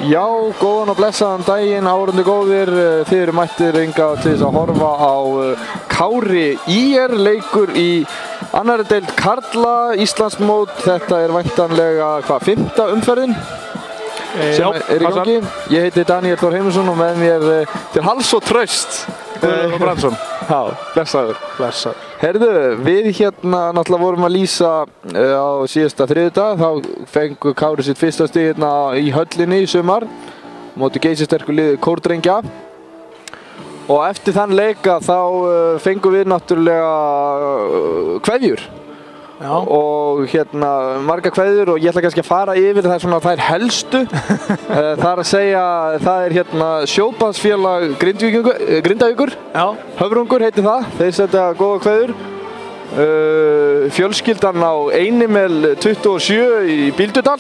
Já, góðan og blessaðan daginn, áhorfendur góðir. Þið eru mættir hingað til þess að horfa á Kári ÍR leikur í annarri deild karla Íslandsmót. Þetta er væntanlega, fimmta umferðin sem er í gangi. Ég heiti Daniel Þór Heimisson og með mér til hals og traust Guðlaugur Brandsson. Já, blessaður. Blessaður. Herðu, við hérna náttúrulega vorum að lýsa á síðasta þriðjudag. Þá fengu Kári sitt fyrsta stig hérna í höllinni í sumar móti geysisterku liði Kórdrengja. Og eftir þann leika þá fengum við náttúrulega kveðjur. Já. Og hérna marga kveðjur og ég ætla kannski að fara yfir það svona þær helstu. Það er að segja, það er hérna sjóbandsfélag Grindavíkur. Já. Höfrungur heitir það, þeir setja góða kveðjur. Fjölskyldan á Einimel 27 í Bíldudal.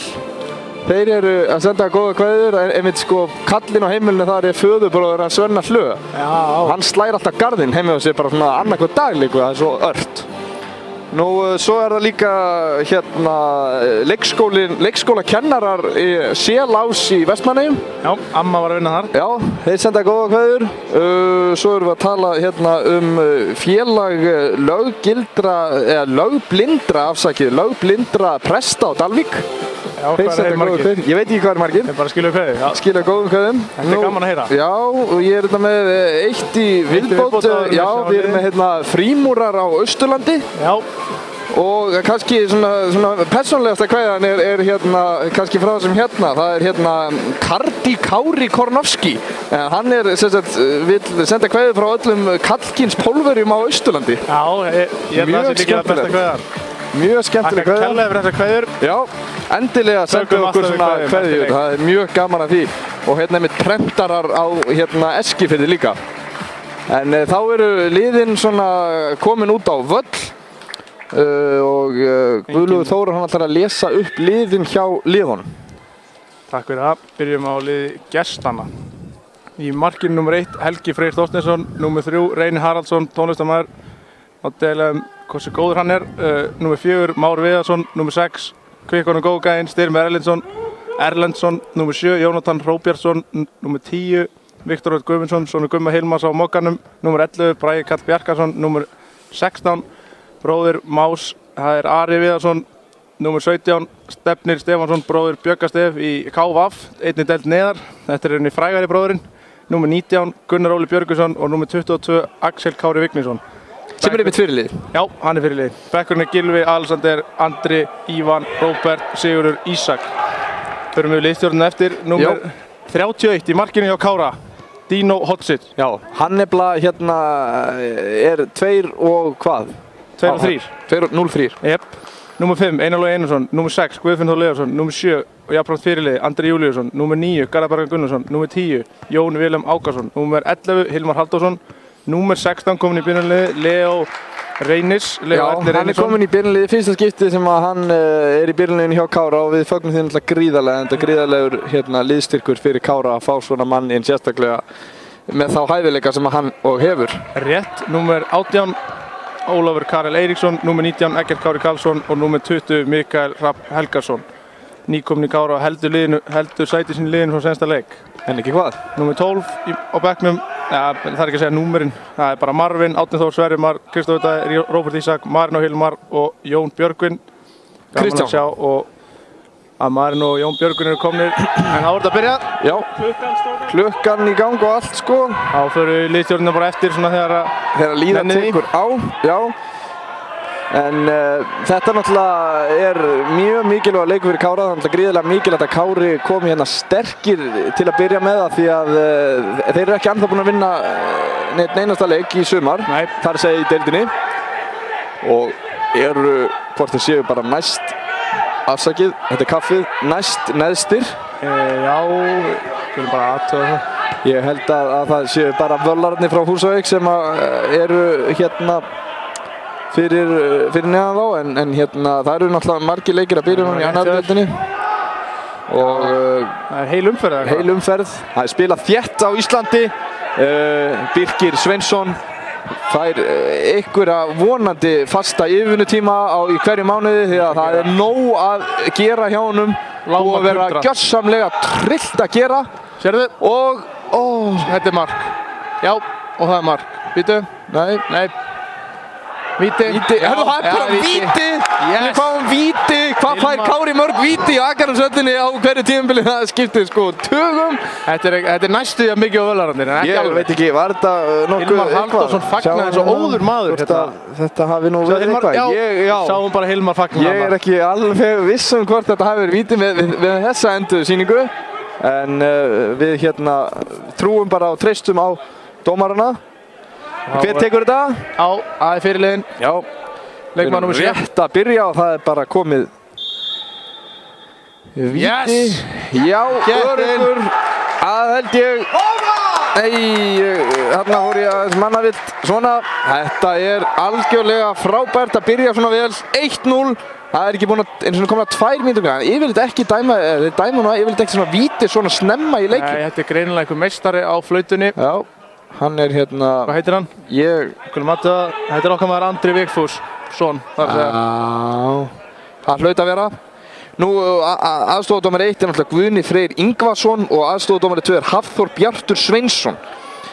Þeir eru að senda góða kveðjur, einmitt sko kallinn á heimilinu þar er föðurbróðir hans Svenna Hlö. Já. Hann slær alltaf garðinn heima á sig bara svona annarkvæð dag líka, það er svo ört. Nú, svo er það líka hérna leikskólakennarar í Selás í Vestmannaeyjum. Já, amma var að vinna þar. Já, þeir senda góða kveðjur. Svo erum við að tala hérna félag lögblindra presta á Dalvík. Já, hvað er margir? Ég veit ekki hvað er margir. Þeir bara skilja kveðjum. Já. Skilja góðum kveðjum. Þetta er gaman að heyra. Já, og ég er hérna með eitt í viðbót. Já, við erum með hérna frímúrar á Austurlandi. Já. Og kannski svona persónlegasta kveðjan er hérna, kannski frá þessum hérna. Það er hérna Karl Kári Kornowski. Hann er, vill senda kveðju frá öllum kallkyns pólverjum á Austurlandi. Já, ég held að það sé líka það besta kveðjan. Mjög skemmtileg kveðja. Takk kærlega fyrir þessar kveðjur. Já, endilega sendu okkur svona kveðjur. Það er mjög gaman að því. Og hérna með prentarar á hérna Eskifirði líka. En þá eru liðin svona komin út á völl. Og Guðlaugur Þór hann ætlar að lesa upp liðin hjá liðunum. Takk fyrir það. Byrjum á liði gestanna. Í markinu nr. 1 Helgi Freyr Þorsteinsson, nr. 3 Reynir Haraldsson, tónlistarmaður. Á deilum hversu góður hann er. Nr. 4 Már Viðarsson, nr. 6 Kvikkonum Góðgæinn, Styrmir Erlendsson, nr. 7 Jónatan Hróbjartsson, nr. 10 Viktor Örn Guðmundsson, sonur Gumma Hilmars á Mogganum, nr. 11 Bragi Karl Bjarkarsson, nr. 16 bróðir Más, það er Ari Viðarsson, nr. 17 Stefnir Stefansson, bróðir Bjögga Stef í KVF, einnig deild neðar, þetta er henni frægari bróðurinn, nr. 19 Gunnar Óli Björgusson og nr. 22 Axel Kári Vignisson. Sem er einmitt fyrirlið? Já, hann er fyrirlið. Bekkurinn er Gylfi, Alexander, Andri, Ívan, Róbert, Sigurður, Ísak. Förum við liðstjórnum eftir, nr. 31 í markinu hjá Kára, Dino Hotsic. Já, hann hérna er 2 og hvað? 2 og 3. 2-0-3. Jep. Nr. 5 Einar Logi Einarsson, nr. 6 Guðfinn Þór Leifsson, nr. 7 og jafnframt fyrirlið Andri Júlíusson, nr. 9 Garðar Gunnarsson, nr. 10 Jón Vilhelm Ákarsson, nr. 11 Hilmar Halldórsson, nr. 16 komin í byrjunarliði Leo Reynis. Já, hann er komin í byrjunarliði fyrsta skiptið sem að hann er í byrjunarliðinu hjá Kára og við fögnum því náttúrulega gríðarlega, en þetta gríðarlegur hérna liðstyrkur fyrir Kára að fá svona mann inn sérstaklega með þá hæfileika sem að hann og hefur. Rétt, nr. 18 Ólafur Karel Eiríksson, nr. 19 Eggert Kári Karlsson og nr. 20 Mikael Rapp Helgarsson. Nýkomin í Kára heldur sæti sín liðinu frá sensta leik. En ekki hvað? Nr. 12 á bekknum, það er ekki að segja númerinn, það er bara Marvin, Árni Þór Sverrimar, Kristófer Daði, Róbert Ísak, Marín og Hilmar og Jón Björgvin. Gaman að sjá og að Marín og Jón Björgvin eru komnir, en þá er þetta að byrja. Já, klukkan í gang og allt sko. Þá fyrir liðstjórnina bara eftir svona þegar líðan tekur á, já. En þetta náttúrulega er mjög mikilvæg leikur fyrir Kára, það er náttúrulega gríðarlega mikilvægt að Kári komi hérna sterkir til að byrja með það því að þeir eru ekki ennþá búin að vinna neitt einasta leik í sumar, þar segja í deildinni og eru hvort þeir séu bara næst afsakið, þetta er kaffið, næst neðstir. Já, við erum bara aðtöða það. Ég held að það séu bara völlararnir frá Húsavík sem eru hérna fyrir neðan þá, en hérna það eru náttúrulega margir leikir að byrja núna í annarri deildinni og það er heil umferð. Heil umferð, það er spilað þétt á Íslandi. Birkir Sveinsson fær einhverja vonandi fasta yfirvinnutíma í hverju mánuði því að það er nóg að gera hjá honum búið að vera gjörsamlega trillt að gera. Sérðu? Og, þetta mark. Já, og það mark. Vítu? Nei. Víti. Hörðu, það bara víti! Við fáum víti! Hvað fær Kári mörg víti í Akarnashöllinni á hverju tímabili? Það skiptir sko tugum. Þetta mikið á Völararnir, en ekki alveg. Ég veit ekki, var þetta nokkuð Hilmar Halldórsson fagnaði eins og óður maður. Þetta hafi nú verið eitthvað. Já, sáum bara Hilmar fagnaði. Ég ekki alveg viss hvort þetta hafi verið víti með þessa endursýningu. En við trúum bara og treystum á dómarana. Hver tekur þetta? Það er fyrirliðinn. Já. Leikmaður númer 7. Rétt að byrja og það er bara komið víti. Yes! Já, öruggur. Held ég. Þarna fór ég aðeins mannavill. Svona. Þetta er algjörlega frábært að byrja svona vel. 1-0. Það er ekki búin að eins og komið 2 mínútur. Yfirleitt ekki dæma núna. Yfirleitt ekki svona víti svona snemma í leikinn. Nei, þetta er greinilega einhver meistari á flautunni. Já. Hann er Hvað heitir hann? Þetta er okkar maður Andri Vigfússon. Það hlaut að vera. Nú, aðstofadómari 1 er náttúrulega Guðni Freyr Ingvarsson og aðstofadómari 2 er Hafþór Bjartur Sveinsson.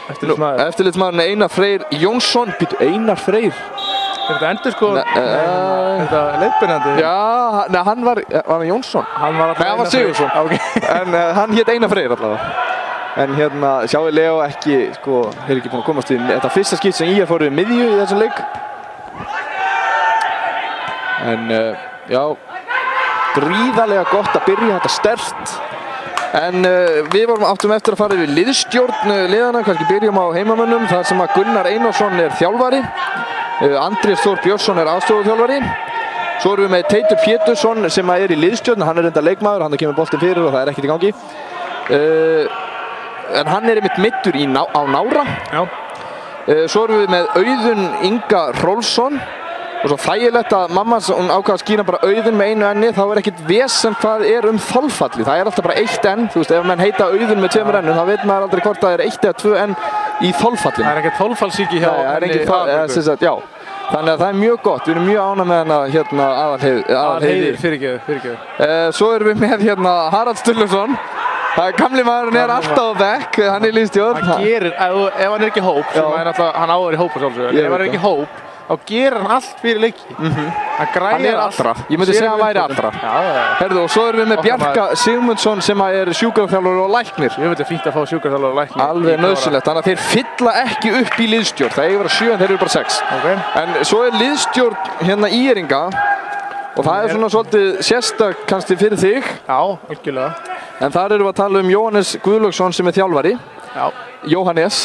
Eftirlitsmaðurinn er Einar Freyr Jónsson. Einar Freyr? Er þetta endur sko? Er þetta leiðbeinandi? Já, hann var Jónsson. Hann var Sigursson. En hann hét Einar Freyr allavega. En sjáu Leo ekki, þeir ekki búin að komast í þetta fyrsta skipt sem ÍR fóru í miðju í þessum leik. En já, gríðarlega gott að byrja þetta sterkt. En við áttum eftir að fara yfir liðsstjórn liðana, kannski byrjum á heimamönnum, þar sem að Gunnar Einarsson er þjálfari. Andrés Þór Björnsson er aðstoðarþjálfari. Svo erum við með Teitur Pétursson sem er í liðsstjórn, hann er enda leikmaður, hann kemur boltinn fyrir og það er ekkert í gangi. En hann er einmitt middur á Nára. Já. Svo erum við með Auðun Inga Rolfsson. Og svo þægilegt að mamma ákvað að skýra bara Auðun með einu enni, þá er ekkert vesen hvað er þolfalli. Það er alltaf bara 1 enn. Þú veist, ef menn heita Auðun með 2 ennum, þá veit maður aldrei hvort það er 1 eða 2 enn í þolfallinu. Það er ekkert þolfallsíki hjá henni. Já. Þannig að það er mjög gott. Við erum mjög ánægð með Aðalheiði. Fyrirgefðu. Svo erum við með Harald Sturluson. Gamli maðurinn er alltaf á bekk, hann er í liðsstjórn. Hann gerir, ef hann er ekki hóp, sem hann áður í hóp og sjálfsögur, ef hann er ekki hóp, þá gerir hann allt fyrir leiki. Hann er allra. Ég myndi segja að hann væri allra. Herðu, og svo erum við með Bjarka Sigmundsson sem er sjúkraþjálfari og læknir. Ég veit að fínt að fá sjúkraþjálfari og læknir. Alveg nauðsynlegt, þannig að þeir fylla ekki upp í liðsstjórn. Það eiga að vera 7 en þeir eru bara 6. En svo er liðsstjórn ÍR-inga og það er svona svolítið sérstak kannski fyrir þig. Já, algjörlega. En þar erum við að tala Jóhannes Guðlaugsson sem er þjálfari. Já. Jóhannes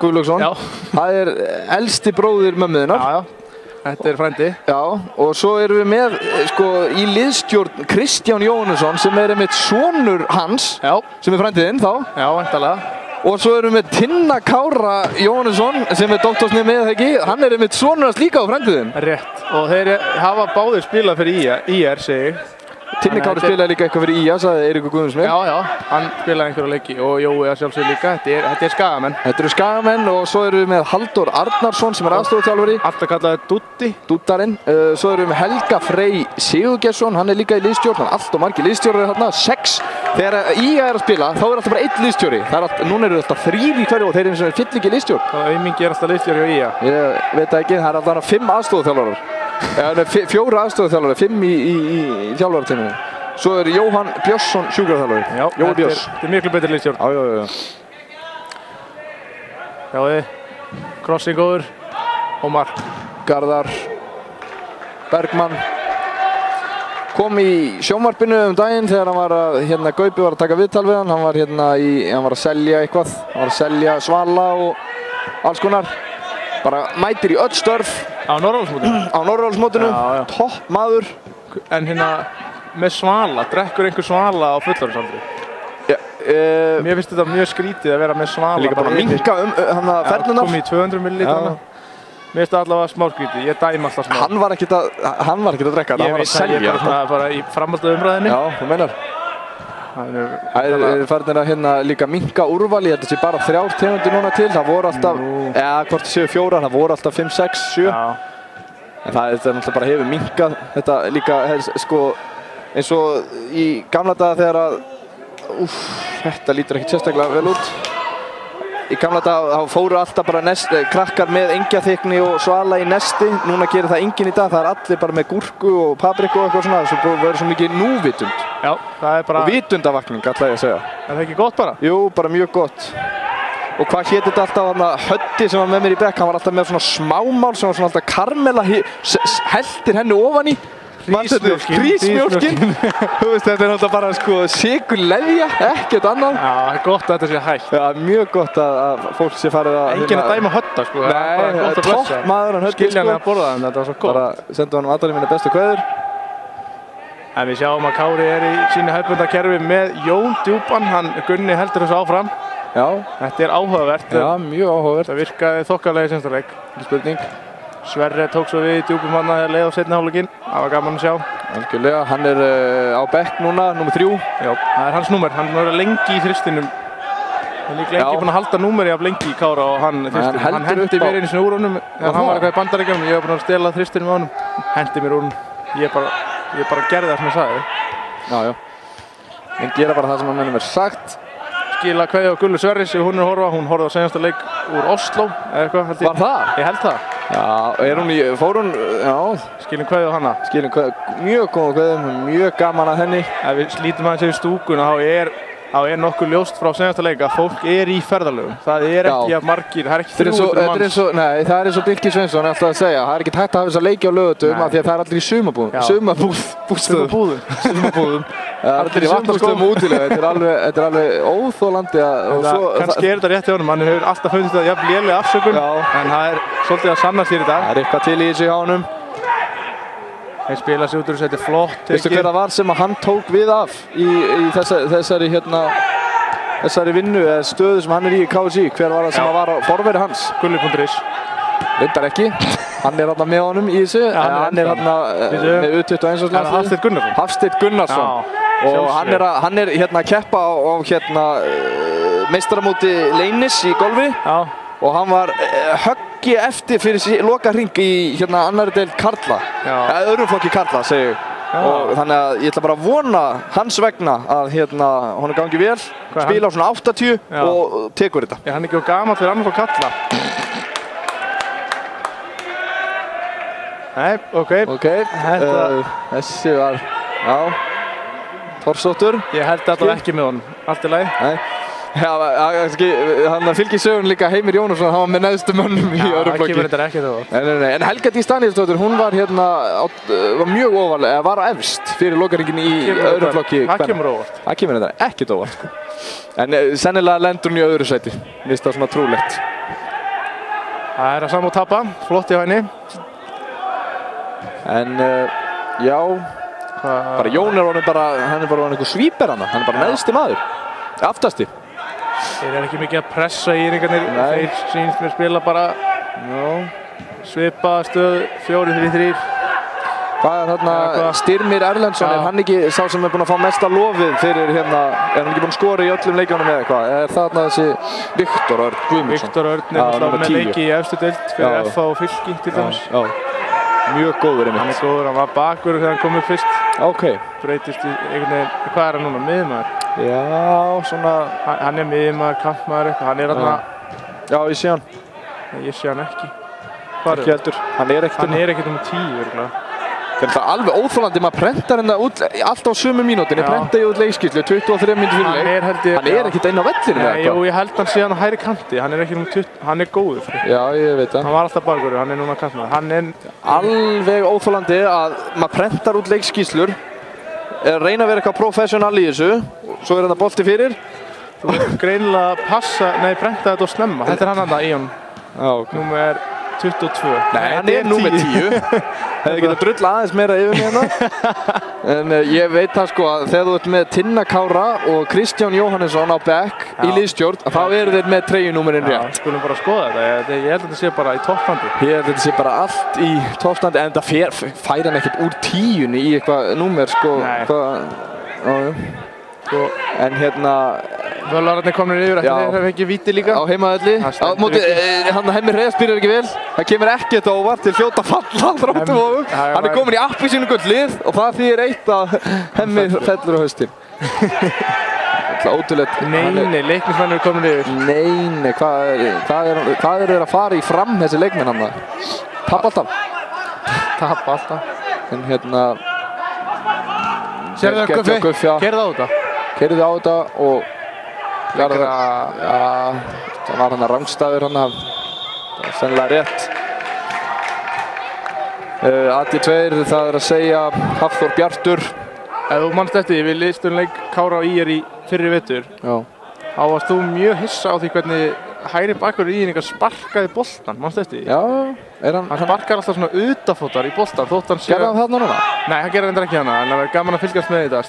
Guðlaugsson. Já. Það er elsti bróðir mömmuðinnar. Já. Þetta er frændi. Já, og svo erum við með í liðsstjórn Kristján Jóhannesson sem er einmitt sonur hans. Já. Sem er frændiðinn þá. Já, væntanlega. Og svo erum við Tinna Kára Jóhannesson sem er doktorsnemi eða ekki. Hann er einmitt sonur hans líka á frændiðinn. Rétt. Og þeir hafa báðir spilað fyrir ÍR, segi ég. Tinni Kári spilaði líka eitthvað fyrir IA, sagði Eiríkur Guðmundsson. Já, hann spilaði einhverja leiki og Jói að sjálfsögðu líka. Þetta er Skagamenn. Þetta eru Skagamenn og svo erum við með Halldór Arnarsson sem er aðstoðarþjálfari. Alltaf kallaði Dúddi. Dúddarinn. Svo erum við með Helga Frey Sigurgeirsson, hann er líka í liðsstjórn. Hann er allt og margir liðsstjórar þarna, 6. Þegar IA er að spila, þá er alltaf bara 1 liðsstjóri. Núna eru alltaf 3 í hverju og þeir eru fyll ekki liðstjórn. Það er aumingi alltaf liðstjóri hjá IA. Ég veit ekki, það er alltaf 5 aðstoðarþjálfarar. 4 aðstoðarþjálfarar, 5 í þjálfarateyminu. Svo er Jóhann Björnsson sjúkraþjálfari. Já, þetta er miklu betri liðsstjórn. Já. Sjáðu, crossing góður og mark. Garðar Bergmann kom í sjónvarpinu daginn þegar hann var að, Gaupi var að taka viðtal við hann. Hann var hann var að selja eitthvað. Hann var að selja svala og alls konar. Bara mætir í öll störf. Á Norðurálsmótinu. Á Norðurálsmótinu. Topp maður. En með svala, drekkur einhver svala á fullorðinsaldri? Mér finnst þetta mjög skrítið að vera með svala. Líka bara minnka ferðlunar. Komið í 200 millilítrana. Mér finnst það allavega smá skrítið, ég dæmi alltaf smá. Hann var ekkert að drekka, hann var að selja. Ég veit bara í framhaldu umræðinni. Já, þú meinar. Það er farin að líka minnka úrvali, þetta sé bara 3 tegundir núna til. Það voru alltaf, hvort það séu 4, það voru alltaf 5, 6, 7. En það náttúrulega bara hefur minnkað þetta líka, eins og í gamla daga þegar að þetta lítur ekki sérstaklega vel út. Í gamla daga þá fóru alltaf bara krakkar með engjaþykni og svala í nesti. Núna gerir það enginn í dag, það allir bara með gúrku og papriku og eitthvað svona. Það verður svo mikið núvitund. Já, það bara... Og vitundavakning, ætla ég að segja. Er það ekki gott bara? Jú, bara mjög gott. Og hvað hétt þetta alltaf þarna Höddi sem var með mér í bekk, hann var alltaf með svona smámál sem var svona alltaf karmela heldir henni ofan í. Hrísmjólkin. Þú veist, þetta er alltaf bara sko sykurleðja, ekkert annað. Já, það er gott að þetta sé hægt. Já, mjög gott að fólk sé farið að... Enginn að dæma Hödda sko. Nei, topp maður hann Höddi sko. Skiljanlega að borða það, en þetta var svo gott. Bara senda honum allar í minna bestu kveður. En við sjáum að Kári er í sínu hefðbundakerfi með Jón Djúpan, hann Gunni heldur þessu áfram. Já. Þetta er áhugavert. Já, mjög áhugavert. Það virkaði þokkalega í seinsta leik. Ekki spurning. Sverre tók svo við í Djúpum hann að leið á seinni hálfleikinn. Það var gaman að sjá. Algjörlega, hann er á bekk núna, númer 3. Já, það er hans númer. Hann er lengi í þristinum. Hann er líka lengi búinn að halda númeri af lengi í Kára og hann þristinum. Hann hendi mér einu sinni úr honum þegar hann var eitthvað í Bandaríkjunum. Ég var búinn að stela þristinum á honum. Hendi mér úr honum. Ég bara gerði það sem ég sagði. Já. En gera bara það sem hann er sagt. Skila kveðja á Gullu Sverris ef hún er að horfa. Hún horfði á seinasta leik úr Oslo eða eitthvað held ég. Var það? Ég held það. Já, fór hún, já. Skilum kveðja á hana. Skilum kveðja, mjög góð kveðja, mjög gaman að henni. Ef við slítum aðeins yfir stúkuna þá er nokkuð ljóst frá seinasta leik að fólk er í ferðalögum. Það er ekki að margir, það er ekki 300 manns. Nei, það er eins og Birkir Sveinsson er alltaf að segja. Það er ekki hægt að hafa þessa leiki á Laugardögum af því að það er allir í sumarbúðum. Það er allir í vatnarstöðum og útilega. Þetta er alveg óþolandi að... Kannski er þetta rétt hjá honum. Hann hefur alltaf fundið þetta jafn léleg afsökun. En það er svolítið að sanna sér í dag. Það er eitthvað til í þessu hjá honum. Þeir spila sig út úr þessu, þetta er flott. Veistu hver það var sem hann tók við af í þessari vinnu eða stöðu sem hann er í KSÍ? Hver var það sem var á forveri hans? Gulli.is. Reyndar ekki. Hann er þarna með honum í þessu. Hann er þarna með U21 og svona. Hafsteinn Gunnarsson. Hafsteinn Gunnarsson. Og hann er að keppa á meistaramóti Leynis í golfi. Já. Og hann var höggi eftir fyrir lokahring í annarri deild karla. Öðrum flokki karla, segi ég. Og þannig að ég ætla bara að vona hans vegna að honum gangi vel, spila á svona 80 og tekur þetta. Hann er ekki gamall fyrir annar flokk karla. Nei, ok. Þessi var, torsóttur. Ég held þetta ekki með honum, allt í lagi. Nei. Já, hann fylgir sögun líka Heimir Jónasson, hann var með neðstu mönnum í öðrum flokki. Það kemur þetta ekki þá. Nei. En Helga Dís Daníelsdóttir, hún var var mjög ofarlega, eða var efst fyrir lokaringin í öðrum flokki. Það kemur óvart. Það kemur þetta ekkert óvart, sko. En sennilega lendur hún í öðru sæti. Mér finnst það svona trúlegt. Það er að sama og tapa, flott í henni. En, já, bara Jón hann er bara einhver svíper hann er bara neðsti maður, aftasti. Þeir eru ekki mikið að pressa í ynningarnir, þeir sýnst mér spila bara svipaða stöð, 4-3-3. Hvað er þarna Styrmir Erlendsson, er hann ekki sá sem er búinn að fá mesta lofið fyrir er hann ekki búinn að skora í öllum leikjunum eða eitthvað? Er það þarna þessi Viktor Örn Guðmundsson? Viktor Örn er alltaf með leiki í efstu deild fyrir FH og Fylki til dæmis. Mjög góður einmitt. Hann er góður, hann var bakur þegar hann kom upp fyrst. Ok. Breytist í einhvern veginn, hvað er hann núna, miðjumaður? Já, svona... Hann er miðjumaður, kantmaður eitthvað, hann er þarna... Já, ég sé hann. Nei, ég sé hann ekki. Ekki heldur. Hann er ekkert um 10, örgulega. Það er alveg óþolandi, maður prentar hérna út alltaf á sömu mínútinni, prenta ég út leikskýrslu, 23 mínútur fyrir leik. Hann er ekkert inn á vellinu eða eitthvað? Jú, ég held hann sé hann á hægri kanti, hann er ekki um 20, hann er góður. Já, ég veit það. Hann var alltaf bakur, hann er núna kantmaður. Hann er... Alveg óþolandi að maður prentar út leikskýrslur, reyna að vera eitthvað professional í þessu, svo er þetta bolti fyrir. Þú verður greinilega prenta þetta og snemma. Þetta er hann þarna, Íon. Númer 22. Nei, hann er númer 10. Hefði getað drulla aðeins meira yfir mig hérna. En ég veit það sko að þegar þú ert með Tinna Kára og Kristján Jóhannesson á bekk í liðstjórn, þá eru þeir með treyjunúmerinn rétt. Skulum bara skoða þetta. Ég held að þetta sé bara í toppstandi. Ég held að þetta sé bara allt í toppstandi, en þetta fær hann ekkert úr 10-unni í eitthvað númer sko. En hérna... Völararnir komnir yfir eftir þeir hafa ekki víti líka. Á heimavelli. Á móti, hann Hemmi Hreiðars byrjar ekki vel. Það kemur ekkert á óvart til hljóta falla Þróttuvogur. Hann komin í appelsínugult lið og það þýðir eitt að Hemmi fellur á haustin. Það er ótrúlegt. Nei, leiknismenn eru komin yfir. Nei, hvað eru þeir að fara í fram þessi leikmenn hann það? Tapa alltaf. En hérna... Sérðu það Guffi? Keyrðu á þetta? Keyrðu á þetta og... Garðar, það var hann að rangstæður hann að... Það var sennilega rétt. AD2, það að segja Hafþór Bjartur. Ef þú manst eftir, við listum leik Kára og IR í fyrri vetur. Já. Þá varst þú mjög hissa á því hvernig hægri bakvörður IR sparkaði boltan, manst eftir því? Já, hann sparkar alltaf svona utafótar í boltan, þótt hann sé... Gerði hann þarna núna? Nei, hann gerði reyndar ekki hana, en það var gaman að fylgjast með þetta,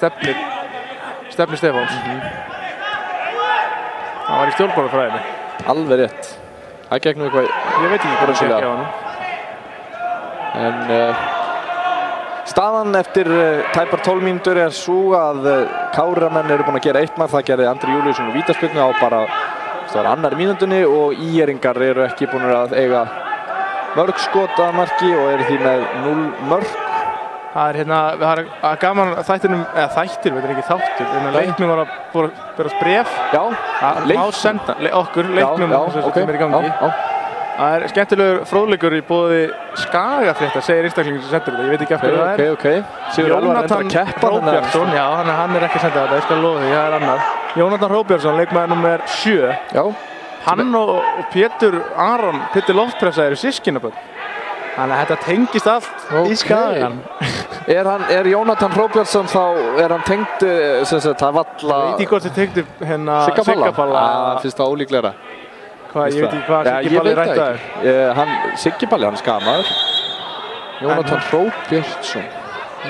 Stefni Stefáns. Það var í stjórnbárafræðinni. Alveg rétt. Það gekk nú eitthvað... Ég veit ekki hvað það gekk á hann. En staðan eftir tæpar 12 mínútur er svo að Káramenn eru búin að gera 1 mark. Það gerði Andri Júlíusson og vítaspyrnu á bara annarri mínútunni og IR-ingar eru ekki búin að eiga mörg skot að marki og eru því með 0 mörg. Það er hérna, það er gaman þættinum, eða þættir, veit ekki þáttur, en leiknum var að berast bréf. Já, má senda, okkur, leiknum sem er í gangi. Það er skemmtilegur fróðleikur í boði Skagafrétta, segir einstaklingin sem sendur þetta, ég veit ekki af hverju það er. Ok. Jónatan Hróbjartsson, já, hann er ekki að senda þetta, ég skal lofa því, það er annar. Jónatan Hróbjartsson, leikmaður nr. 7. Já. Hann og Pétur Loftpressa eru systkinabörn. Þannig að þetta tengist allt í Skagan. Er Jónatan Hróbjartsson þá, er hann tengd, það valla... Ég veit ekki hvort þið tengdu hérna Siggapalla. Það finnst það ólíklegra. Ég veit ekki hvað Siggipalli rættaður. Siggipalli, hann skamaður. Jónatan Hróbjartsson.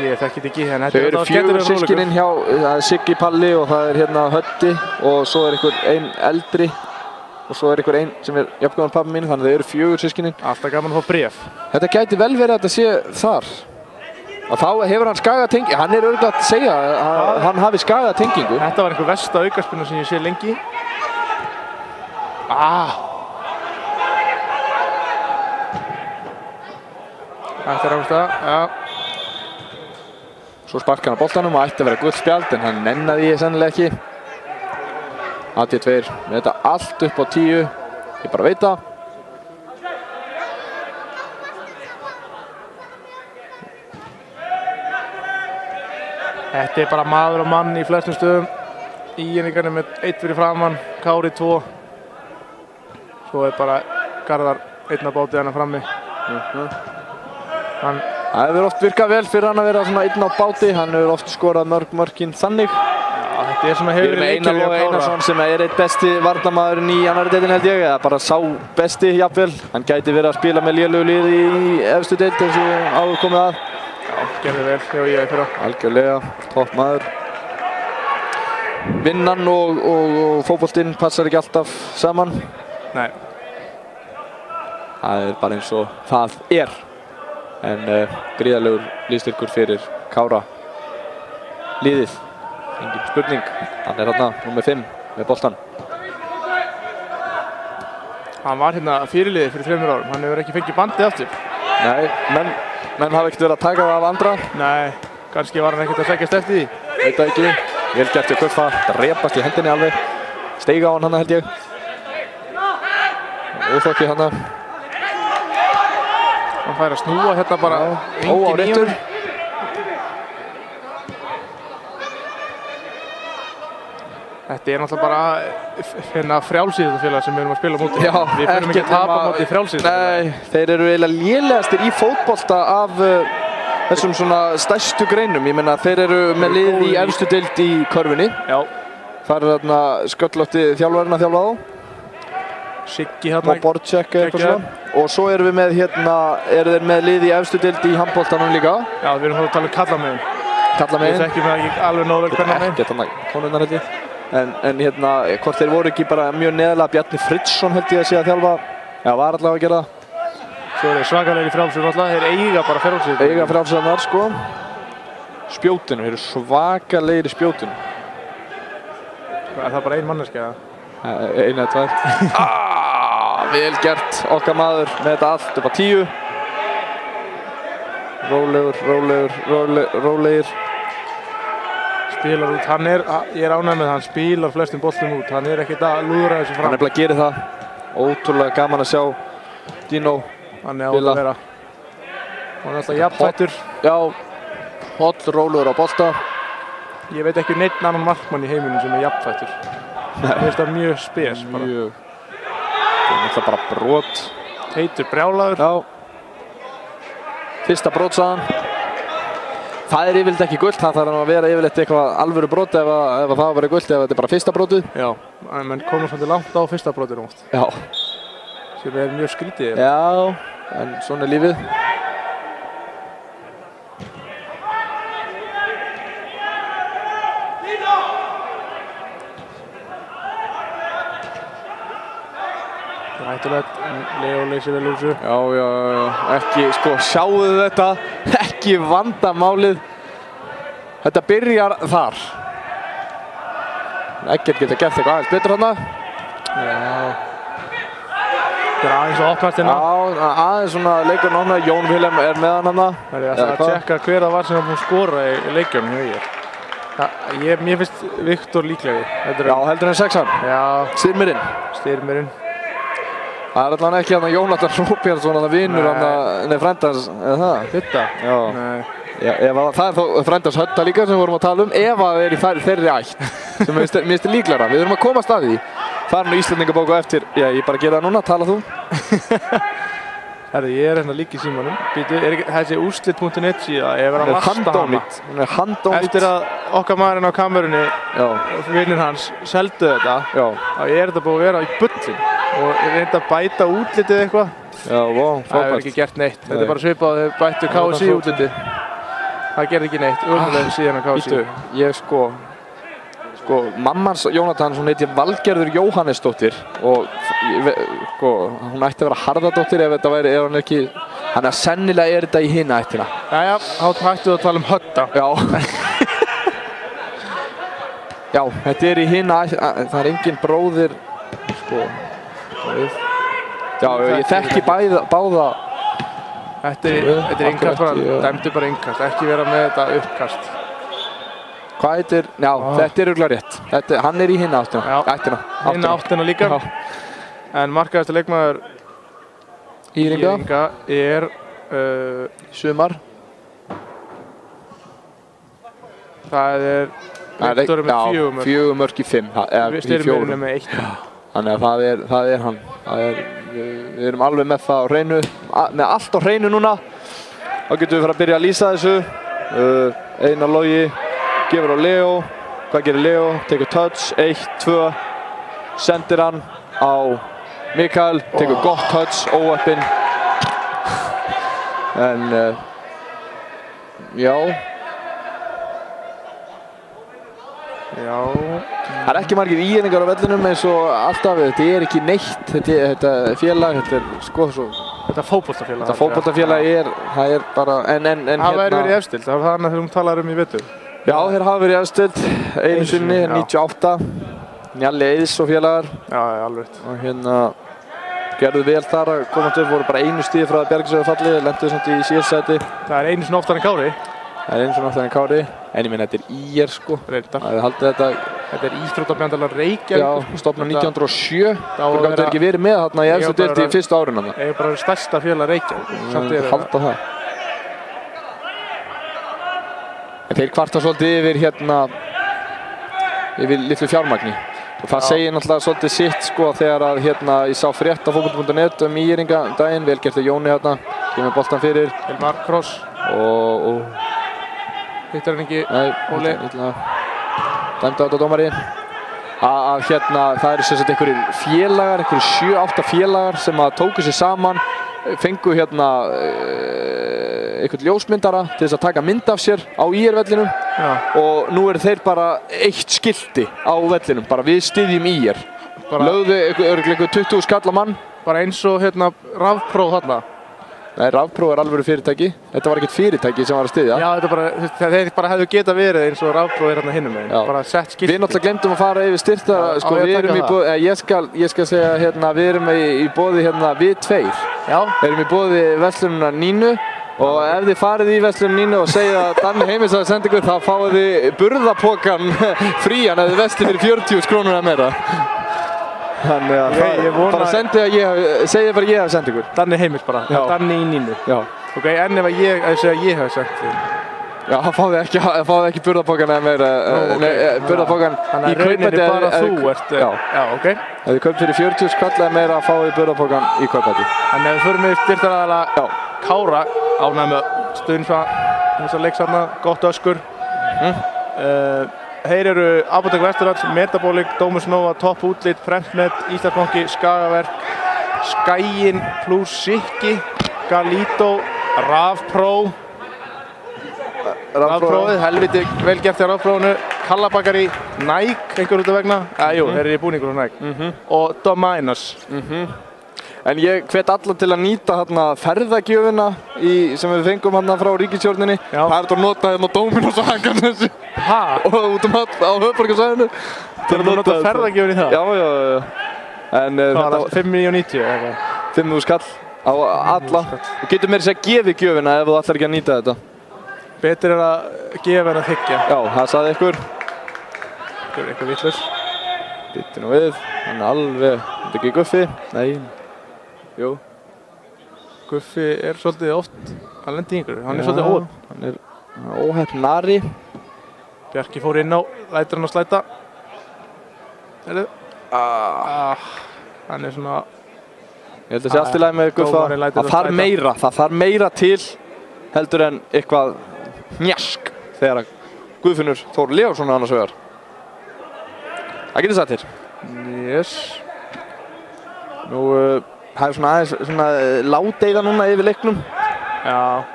Ég þekki þetta ekki, en þetta er 4 systkinin hjá Siggipalli og það er hérna Höddi og svo er einhver einn eldri. Og svo er einhver einn sem er jafngóðan pabbi mín, þannig að það eru 4 systkinin. Alltaf gaman að fá bréf. Þetta gæti vel verið að þetta sé þar. Og þá hefur hann Skagatengingu, hann er örugglega að segja að hann hafi Skagatengingu. Þetta var einhver versta aukaspyrna sem ég sé lengi. Þetta er ástæða, já. Svo sparkar hann á boltanum og ætti að vera gult spjald, en hann nennaði því sennilega ekki. AD2 með þetta allt upp á 10, ég bara veit það. Þetta er bara maður og mann í flestum stöðum. IR-ingarnir með 1 fyrir framann, Kári 2. Svo er bara Garðar 1 á báti hann frammi. Það hefur oft virkað vel fyrir hann að vera svona 1 á báti, hann hefur oft skorað mörkin þannig. Þetta er svona hefur Einar Logi Einarsson sem er eitt besti varnarmaðurinn í annarri deildinni held ég, eða bara sá besti jafnvel. Hann gæti verið að spila með lélegu liði í efstu deild eins og áður komið að. Já, gerði vel hjá IR fyrra. Algjörlega, topp maður. Vinnan og fótboltinn passar ekki alltaf saman. Nei. Það er bara eins og það er. En gríðarlegur liðstyrkur fyrir Kára liðið. Engin spurning, hann er hérna nr. 5 með boltan. Hann var hérna fyrirliði fyrir 3 árum, hann hefur ekki fengið bandið aftur. Nei, menn hafa ekkert verið að taka það af andra. Nei, kannski var hann ekkert að sækjast eftir því. Veit það ekki, vel gert hjá Guffa, drepast í hendinni alveg. Steiga á hann held ég. Óþokki hann. Hann fær að snúa hérna bara. Óáréttur. Þetta er náttúrulega bara frjálsíþróttafélag sem við erum að spila á móti. Já, við fyrir ekki að tapa á móti frjálsíþróttafélag. Nei, þeir eru eiginlega lélegastir í fótbolta af þessum svona stærstu greinum. Ég meina, þeir eru með lið í efstu deild í körfunni. Já. Það er þarna sköllótti þjálfarinn að þjálfa á. Siggi hérna. Og Borček eitthvað svona. Og svo erum við með hérna, eru þeir með lið í efstu deild í handboltanum líka. Já, við erum þá að tala um kallamegin. Kallamegin. Við þekkjum það ekki alveg nóg vel hvernig megin. Ekkert annað, konurnar held ég. En hérna, hvort þeir voru ekki bara mjög neðarlega. Bjarni Friðsson held ég að sé að þjálfa. Já, var allavega að gera það. Svo er þeir svakalegir frjálsir alltaf. Þeir eiga bara frjálsir. Eiga frjálsirnar, sko. Spjótinu, þeir eru svakalegir í spjótinu. Er það bara ein manneskja? Einu eða tvær. Vel gert okkar maður með þetta allt upp á 10. Rólegir. Spilar út, ég er ánægð með það, hann spilar flestum boltum út, hann ekkert að lúðra þessu fram. Hann nefnilega gerir það. Ótrúlega gaman að sjá Dino hann átt að vera. Hann alltaf jafnfættur. Já, holl, rólegur á bolta. Ég veit ekki neitt annan markmann í heiminum sem jafnfættur. Mér finnst það mjög spes bara. Mjög. Það alltaf bara brot. Heitur brjálaður. Já. Fyrsta brotsaðan. Það yfirleitt ekki gult, það þarf að vera yfirleitt eitthvað alvöru brot ef það var verið gult, ef þetta bara fyrsta brotið. Já, menn komum svolítið langt á fyrsta brotinu oft. Já. Sem mjög skrítið. Já, en svona er lífið. Hættulegt, Leo leysir vel úr þessu. Já, ekki, sjáðu þetta, ekki vandamálið. Þetta byrjar þar. Eggert geta gert eitthvað aðeins betur þarna. Já. Það aðeins að opnast hérna. Já, aðeins svona leikurinn opnað, Jón Vilhelm með hann þarna. Það að tjekka hver það var sem var búinn að skora í leikjunum hjá ég. Mér finnst Viktor líklegri. Já, heldur en 6-an. Já. Styrmirinn. Það allavega ekki hann að Jónatan Róbjartsson, hann að vinur hann að frændans, eða það? Þetta? Já. Nei. Það er þó frændans Hötta líka sem við vorum að tala um, ef það er í þeirri ætt, sem mér finnst líklegra. Við þurfum að komast að því. Það er nú Íslendingabók á eftir, ég bara gera það núna, tala þú. Herri, ég er hérna líka í símanum. Býtu, þessi úrslit.net síða, ég verið að lasta hana. Hún er handónýtt. Eftir að okkar maðurinn á kamerunni, vinnir hans, seldu þetta, þá er þetta búið að vera í bullin. Og reynda að bæta útlitið eitthvað. Já, það hefur ekki gert neitt. Þetta er bara svipað að þau bættu KSI útlitið. Það gerði ekki neitt, umlega síðan að KSI. Ég mammans Jónatan, hún heiti Valgerður Jóhannesdóttir og hún ætti að vera Harðardóttir ef þetta væri, ef hann ekki, þannig að sennilega er þetta í hina ættina. Jæja, þá hættu að tala um Hötta. Já. Já, þetta er í hina ættina, það er engin bróðir, Já, ég þekki báða. Þetta er innkast bara, dæmdu bara innkast, ekki vera með þetta uppkast. Hvað heitir? Já, þetta er örugglega rétt. Hann er í hina áttina. Hina áttina líka. En markaðasti leikmaður Íringa er sumar. Það er Viktor með 4 mörk. 4 mörk í 5. Styrmirinn með 1. Þannig að það er hann. Við erum alveg með það á hreinu, með allt á hreinu núna. Þá getum við fara að byrja að lýsa þessu. Einar Logi gefur á Leo. Hvað gerir Leo? Tekur touch, 1, 2. Sendir hann á Mikael. Tekur gott touch, óöppinn. En já. Það er ekki margir íringar á vellinum eins og alltaf. Þetta er ekki neitt. Þetta félag, þetta er svo... Þetta fótboltafélag. Þetta fótboltafélag það er bara... Það væri verið efstild, það var það annað þegar talaði um í vetur. Já, þeir hafa verið efstild. Einu sinni, 98. Njalli Eiðs og félagar. Já, alveg. Og gerðu vel þar að komast upp, voru bara einu stíð frá að Bjargsögu falli, lenduðu samt í síðastsæti. Það er einu svona oftar en Kári. Það er einu svona oftar en Kári. En ég meina, þetta er IR sko. Reyndar. Þetta er íþróttabjandalega Reykjavík. Já, stofnað 1907. Það gæti ekki verið með þarna í efstu deild í fyrstu árinu þarna. Það er bara stærsta félag Reykjavík. Halda það. En þeir kvarta svolítið yfir litlu fjármagni. Og það segir náttúrulega svolítið sitt sko þegar að ég sá frétt á fótbolti.net Íringa daginn, vel gert Jóni hérna, kemur boltan fyrir. Elmar Kross. Og hittar hann ekki, Óli. Dæmdi á þetta dómari. Það eru sem sagt einhverjir félagar, einhverjir 7-8 félagar sem að tóku sig saman, fengu einhvern ljósmyndara til þess að taka mynd af sér á IR-vellinum og nú eru þeir bara eitt skilti á vellinum, bara við styðjum IR. Lögðu einhver 20 skall á mann. Bara eins og rafpróf þarna. Nei, Rafpro alvöru fyrirtæki. Þetta var ekkert fyrirtæki sem var að styðja. Já, þeir bara hefðu getað verið eins og Rafpro hérna hinum megin. Bara sett skilti. Við náttúrulega glemdum að fara yfir styrta, sko, við erum í boði, ég skal segja hérna, við erum í boði hérna við tveir. Já. Við erum í boði verslununa Nínu og ef þið farið í verslununa Nínu og segja að Danni Heimis hafi sendið ykkur, þá fáið þið burðapokan frían ef þið vestið fyrir 40 krónur eða meira. Þannig að bara segja bara ég hef sendið ykkur. Danni Heimis bara, Danni í Nínu. Já. Ok, en ef ég segja að ég hef sendið þig. Já, fáðu ekki burðapokan eða meira, burðapokan í kaupæti bara þú ert, já, ok. Ef þið kaupt fyrir 40 skall eða meira, fáðu þið burðapokan í kaupæti. En ef við förum við styrktaraðila Kára, ánægð með stuðningsmann leiksanna, gott öskur. Þeir eru Apótek Vesturlands, Metabolic, Domus Nova, Topp Útlit, Prentnet, Íslandsbanki, Skagaverk, Skæin plus Sikki, Galito, Rafpro. Rafpróið, helviti vel gert hjá Rafpróinu, Kallabakari, Nike, einhver út af vegna. Jú, þeir eru í búningur á Nike. Og Dominus. En ég hvet alla til að nýta hérna ferðagjöfina sem við fengum hérna frá ríkisstjórninni. Það er þetta að nota hérna Dominos og Haganesi. Og út all á höfuðborgarsvæðinu. Til að nota ferðagjöfin í það? Já. En hvað var það? 5.990 eða eitthvað? 5.000 skall á alla. Þú getur meira að segja gefið gjöfina ef þú ætlar ekki að nýta þetta. Betur er að gefa en að þiggja. Já, það sagði ykkur. Eitthvað vitlaus. Bittu nú við. Hann er alveg... Þetta er ekki Guffi? Nei. Jú. Guffi er svolítið oft að lenda í einhverju. Hann er svolítið óhepp. Hann er óheppnari. Bjarki fór inn á, lætur hann að slæta. Heyrðu. Hann er svona... Ég held að sé allt í lagi með Guffa. Það þarf meira til heldur en eitthvað njask þegar Guðfinnur Þór Leósson annars vegar. Það getur satt til. Yes. Nú, það er svona aðeins svona ládeyða núna yfir leiknum. Já.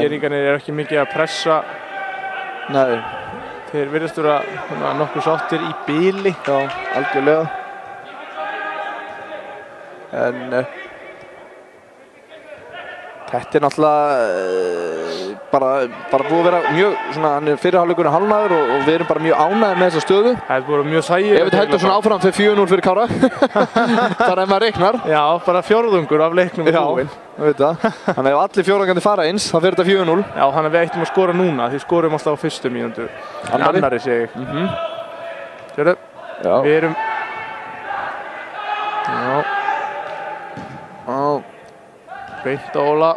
Íringarnir eru ekki mikið að pressa. Nei. Þeir virðast vera nokkuð sáttir í bili. Já, algjörlega. En þetta er náttúrulega bara búið að vera mjög svona, hann er fyrirhálfleikurinn hálfnaður og við erum bara mjög ánægðir með þessa stöðu. Það er búið mjög sægir. Ef þetta heldur svona áfram fyrir 4-0 fyrir Kára, þar ef maður reiknar. Já, bara fjórðungur af leiknum og búinn. Já, við veit það. Þannig að ef allir fjórðungandi fara eins, þá fyrir þetta 4-0. Já, þannig að við ættum að skora núna, því skorum alltaf á fyrstu mínútu. Annari segi ég. Sérðu, við erum... Beint á Óla,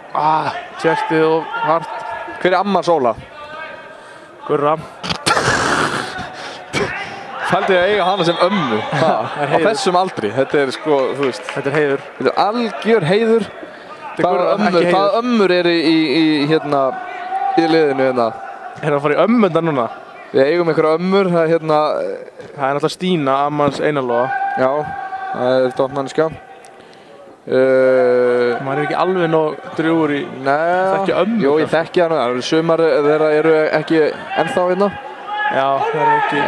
tjestið og hart. Hver er ammans Óla? Gurra. Fældi ég að eiga hana sem ömmu á þessum aldri. Þetta er sko, þú veist. Þetta er heiður. Þetta er algjör heiður. Hvaða ömmur eru í liðinu hérna? Er það að fara í ömmundar núna? Við eigum einhverja ömmur. Það er náttúrulega Stína, ammans Einarlóa. Já, það er dóttmanniska. Maður er ekki alveg nóg drjúgur í þekki ömmu. Jú, ég þekki hana. Sumar þeirra eru ekki ennþá hérna. Já, það er ekki.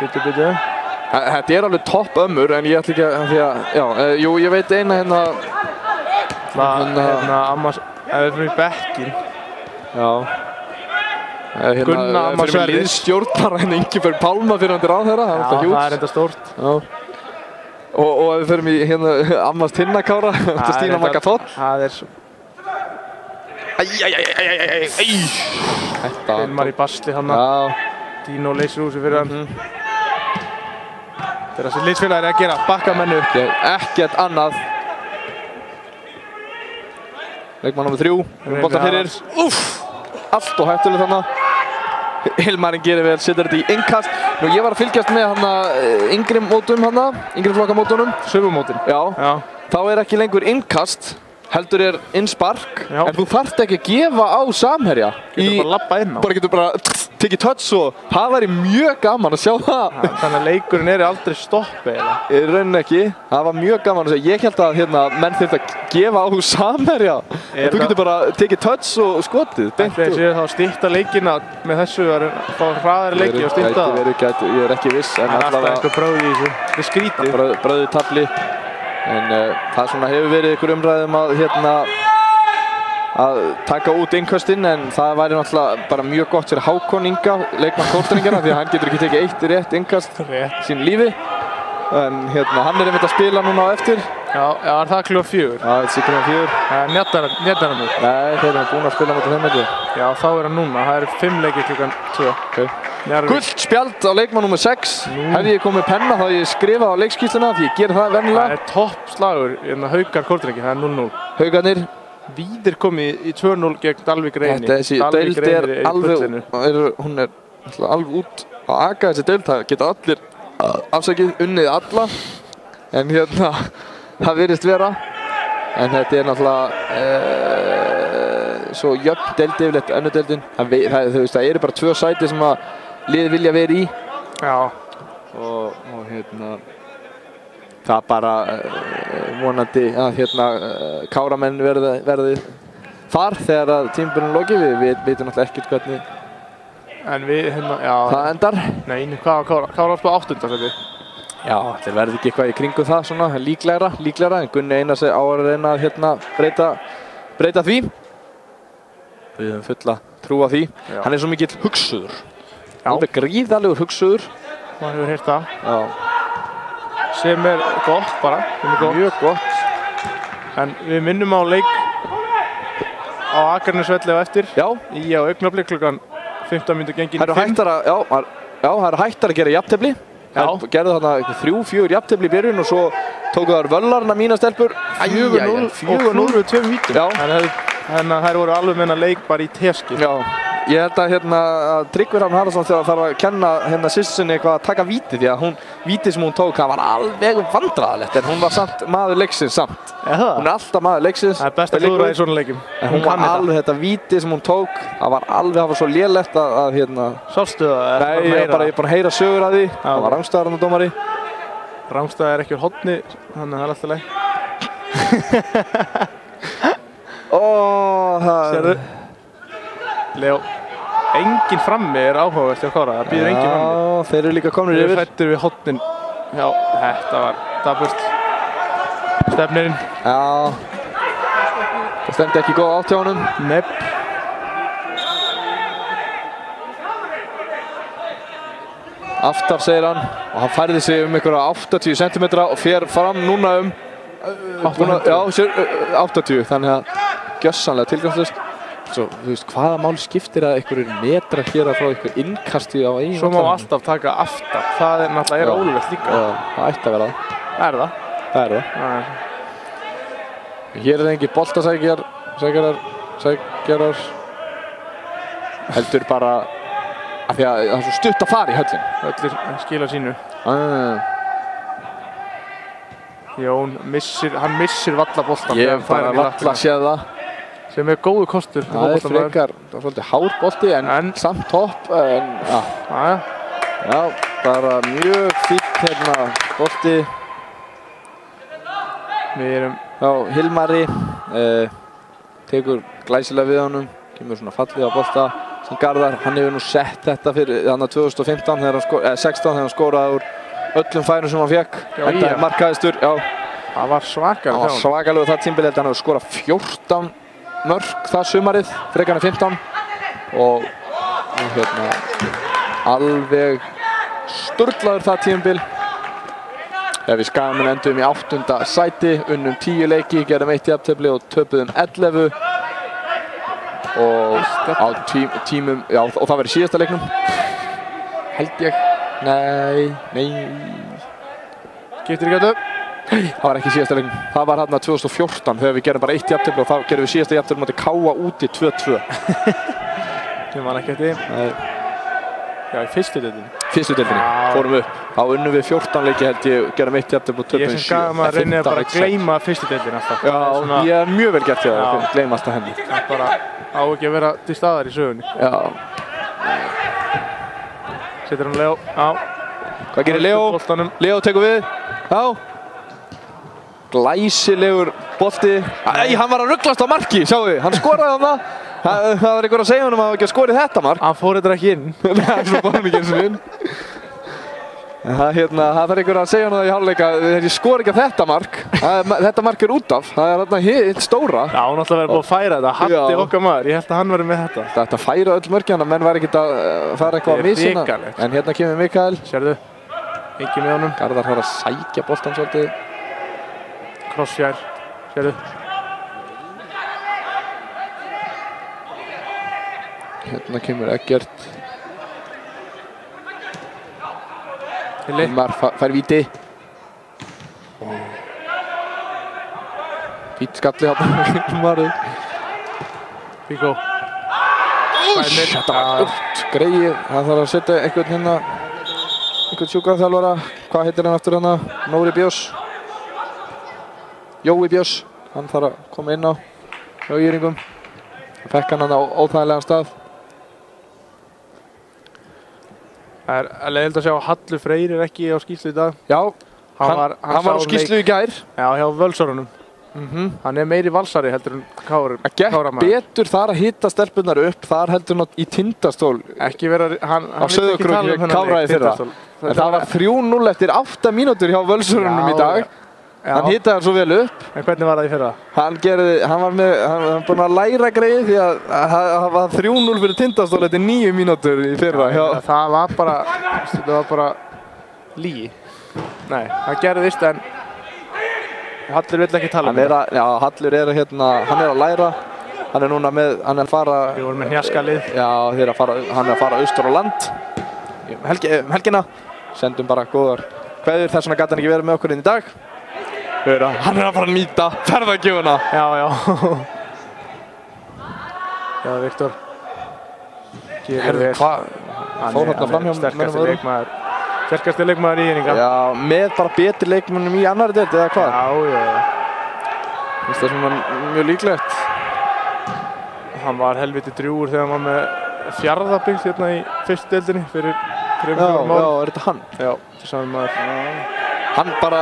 Bitu. Þetta er alveg topp ömmur, en ég ætla ekki að... Jú, ég veit eina hérna... Ammans... Ef við fyrir bekkin. Já. Gunna Ammans Sverris. Fyrir liðsstjórnar en Ingibjörg Pálma fyrir hann ráðherra. Já, það er enda stórt. Já. Og ef við förum í hérna Ammans Tinna Kára, þetta Stína Magga Þór. Það er svo... Hilmar í basli hann. Dino leysir úr sig fyrir hann. Þetta er það sem liðsfélagir er að gera, bakka mennu. Ekkert annað. Leikmann nr. 3, bolta fyrir. Allt og hættuleg þannig. Hilmarinn gerir vel, setur þetta í innkast. Nú, ég var að fylgjast með yngri mótum yngri flokkamótunum. Sumumótin. Já. Þá er ekki lengur innkast, heldur er innspark. En þú þarft ekki að gefa á samherja. Getur bara labba inn á. Bara getur bara tekið touch og það væri mjög gaman að sjá það. Þannig að leikurinn er aldrei stopp eða? Í rauninni ekki. Það var mjög gaman að sjá. Ég held að menn þurft að gefa á samherja. Þú getur bara tekið touch og skotið. Þegar séu þá að stytta leikina með þessu að fá hraðari leiki og stytta það. Ég er ekki viss. Það er alltaf einhver bröð í þessu. Þetta er skrítið. Bröðu tabli. En það svona hefur verið ykkur umræðum að taka út innköstin, en það væri náttúrulega bara mjög gott fyrir Hákon Inga, leikmann Kórtaringjana, því að hann getur ekki tekið eitt rétt innkast sín lífi. En hann einmitt að spila núna á eftir. Já, er það klukkan 4? Já, þetta sé klukkan 4. Njarðar hann nú? Nei, þeir eru búin að spila á þeim heldur. Já, þá hann núna. Það eru 5 leikir klukkan 2. Okay. Gult spjald á leikmann nr. 6. Hefði ég komið penna þá ég skrifaði á leikskýrsluna, því ég ger það venjulega. Það topp slagur, Haukar Kórtaringi, það 0-0. Haukarnir. Víðir komið í 2-0 gegn Dalvík Reyni. Þessi deild alveg, hún alveg út á aka þessi deild. Það geta allir afsakið unnið alla. En það virðist vera. En þetta náttúrulega svo jöfn deild yfirleitt önnur deildin. Það eru bara 2 sæti sem að liðið vilja vera í. Já. Og það bara vonandi að Káramenn verði þar þegar að tímabilinu loki. Við veitum náttúrulega ekkert hvernig það endar. Nei, hvað var Kára á 8. sæti? Já, þeir verði ekki eitthvað í kringum það svona, líklegra, en Gunni Einars á að reyna að breyta því. Við höfum fulla trú á því. Já. Hann svo mikill hugsuður. Alveg gríðarlegur hugsuður. Maður hefur heyrt það. Já. Sem gott bara. Mjög gott. En við minnum á leik á Akranesvelli á eftir. Já. Í á Augnablik klukkan 15 mínútur gengin 5. Það eru hættar að gera jafntefli. Það gerðu þarna 3-4 jafntefli í byrjun og svo tóku þar völlarna mína stelpur. 4-0 og 2 vítum. Þannig að þær voru alveg meina leik bara í tefski. Já. Ég held að Tryggvi Hrafn Haraldsson þegar það þarf að kenna systursinni eitthvað að taka víti, því að víti sem hún tók, það var alveg vandræðalegt, en hún var samt maður leiksins samt. Hún alltaf maður leiksins. Það best að klúðra í svona leikum. En hún var alveg þetta víti sem hún tók, það var svo lélegt að Sástu það? Nei, ég var bara að heyra sögur af því. Það var Rangstæðar dómari. Rangstæðar er ekki úr horni, þannig að það alltaf leik. Sérðu? Leo, enginn frammi áhugavert hjá Kára, það býður enginn frammi. Já, þeir eru líka komnir yfir. Þeir hrættir við hornin. Já, þetta var daburt. Stefnirinn. Já. Það stemdi ekki góð átt hjá honum. Nepp. Aftar segir hann og hann færði sig einhverja 80 cm og fer fram núna 80, þannig að gjörsamlega tilgangslust. Svo, þú veist, hvaða mál skiptir að einhverjir metrar hér að fá einhver innkasti á eigin. Svo má alltaf taka aftar. Það náttúrulega ólöglegt líka. Já, það ætti að vera það. Það er það. Það er það. Hér engin boltasækjarar. Heldur bara af því að það er svo stutt að fara í höllin. Höllir skila sínu. Jón hann missir vallaboltan. Ég bara valla séð það. Sem góðu kostur. Það er frekar, það er svolítið hár bolti en samt topp. Já, bara mjög fínt bolti. Við erum á Hilmari, tekur glæsilega við honum, kemur svona fallið á bolta sem Garðar. Hann hefur nú sett þetta fyrir 2015 þegar hann 16 þegar hann skoraði úr öllum færum sem hann fekk. Þetta er markahæstur, já. Það var svakalegur það tímabil, hann hefur skorað 14 mörk það sumarið, frekar en 15 og alveg sturlaður það tímabil. Við Skagamenn endum í 8. sæti, unnum 10 leiki, gerðum 1 jafntefli og töpuðum 11 og á tímum, já, og það var í síðasta leiknum held ég. Nei skiptir ekki að það var ekki síðasta leiknum, það var hérna 2014 þegar við gerðum bara 1 jafntefli og þá gerðum við síðasta jafntefli móti Káa úti 2-2. Ég man ekki eftir því. Já, í fyrstu deildinni. Fyrstu deildinni, fórum upp. Þá unnum við 14 leiki held ég, gerðum 1 jafntefli og töpuðum 7. Ég sem Skagamenn reynir bara að gleyma fyrstu deildinni alltaf. Já, ég er mjög vel gert hjá það, að gleyma alltaf henni. Það bara á ekki að vera til staðar í sögunni. Já. Setur hann Leo, já. Hvað gerir Leo? Leo tekur við. Já. Glæsilegur bolti. Æ, hann var að ruglast á marki, sjáu þið. Hann skoraði hann það. Það var einhver að segja honum að hann ekki að skorið þetta mark. Hann fór þetta ekki inn. Nei, svo fór hann ekki eins og inn. Það þarf einhver að segja það í hálfleika þegar ég skor ekki að þetta mark. Þetta mark út af. Það þarna hitt stóra. Já, hún ætlaði að vera búið að færa þetta. Hatti okkar maður. Ég held að hann verði með þetta. Þetta færa öll mörkjana, menn var ekkert að fara eitthvað að missina. En hérna kemur Mikael. Sérðu, engin með honum. Garðar þarf að sækja boltan svolítið. Krossfjær, sérðu. Hérna kemur Eggert. Hilmar fær víti. Fýtt skalli hann Hilmar. Bíkó. Þetta var upp greið. Það þarf að setja einhvern hérna, einhvern sjúkraþjálfara. Hvað heitir hann aftur hérna? Nóri Bjós. Jói Bjós. Hann þarf að koma inn á hjá Ýringum. Fekk hann á óþægilegan stað. Það er leiðilegt að sjá að Hallur Freyr er ekki á skýrslu í dag. Já, hann var á skýrslu í gær. Já, hjá Völsarunum. Hann er meiri valsari heldur en Kári. Það gekk betur þar að hitta stelpunar upp, þar heldur hann í Tindastól. Ekki vera, hann á Sauðárkróki Káraði fyrra. En það var 3-0 eftir 8 mínútur hjá Völsarunum í dag. Hann hittaði hann svo vel upp. En hvernig var það í fyrra? Hann var búinn að læra greið því að það var 3-0 fyrir Tindastól eftir 9 mínútur í fyrra. Það var bara lygi. Nei, það gerðist en Hallur vill ekki tala um þetta. Já, Hallur er hann er að læra. Hann er núna með, hann er að fara. Við vorum með hnjaskalið. Já, hann er að fara austur á land. Helgina. Sendum bara góðar kveðjur, þess vegna gat hann ekki verið með okkur inn í dag. Hann er að fara að nýta ferðagjöfuna. Já. Já, Viktor. Herðu, hvað? Fór hérna fram hjá sterkasti leikmaður. Sterkasti leikmaður í Ýringa. Já, með bara betri leikmönnum í annarri deild, eða hvað? Já. Finnst það svona mjög líklegt. Hann var helviti drjúgur þegar hann var með Fjarðabyggð hérna í fyrstu deildinni fyrir 3 árum. Já, er þetta hann? Já, þetta er saman maður. Hann bara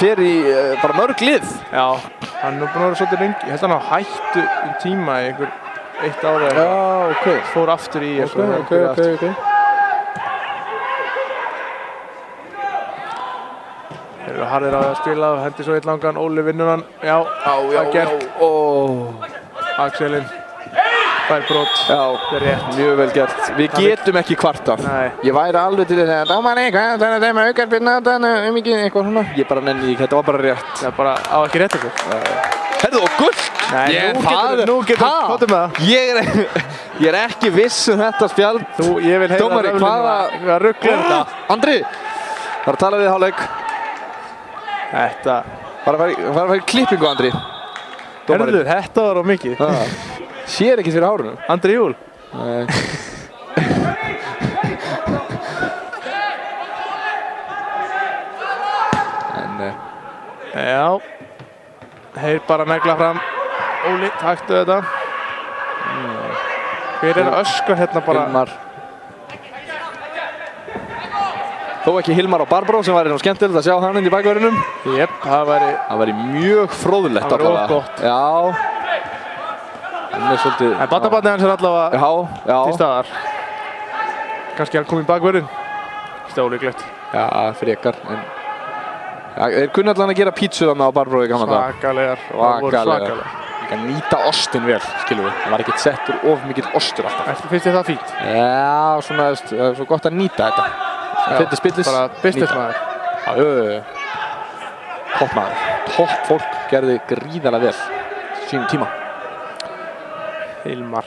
fer í bara mörg lið. Já, hann er búinn að vera svolítið lengi. Ég held að hann hættu tíma í einhver 1 ára eða eitthvað. Já, ok. Fór aftur í Ok. Þeir eru harðir á að spila og hendi svo eitt langan. Óli vinnur hann. Já, gert. Axelinn. Fær brot. Já, mjög vel gert. Við getum ekki kvartað. Nei. Ég væri alveg til að dómari, hvað er það með aukarspyrna, eitthvað svona. Ég bara nenni ekki, þetta var bara rétt. Það er bara á ekki rétt okkur. Herðu, og gult! Nei, nú getur hvað með það. Ég er ekki viss þetta spjald. Ég vil heyra dómari, hvaða rugl er þetta? Andri, það er að tala við hálfleik. Þetta. Bara að fara í klippingu, Andri. Herðu, þetta var á mikið. Sér ekki fyrir hárunum. Andri Júl. Nei. Já. Heyr bara negla fram. Óli, taktu þetta. Hver er að öskra hérna bara? Hilmar. Þó ekki Hilmar á Barbro sem væri nú skemmtilegt að sjá hann inn í bakverðinum. Jep, það væri mjög fróðlegt. Það væri gott. Já. Hann er svolítið... En barnabarnið hans er allavega til staðar. Kannski hann kom í bakverðin. Stólíklegt. Já, frekar. Þeir kunni allan að gera pítsu þarna á Barbro í gamla dag. Svakalegar. Ég kann nýta ostin vel, skilur við. Það var ekkert settur of mikill ostur alltaf. Finnst þér það fínt? Já, svona, svo gott að nýta þetta. Þetta spillis. Bara businessmaður. Já, toppmaður. Topp fólk gerði gríðarlega vel sínum tíma. Hilmar.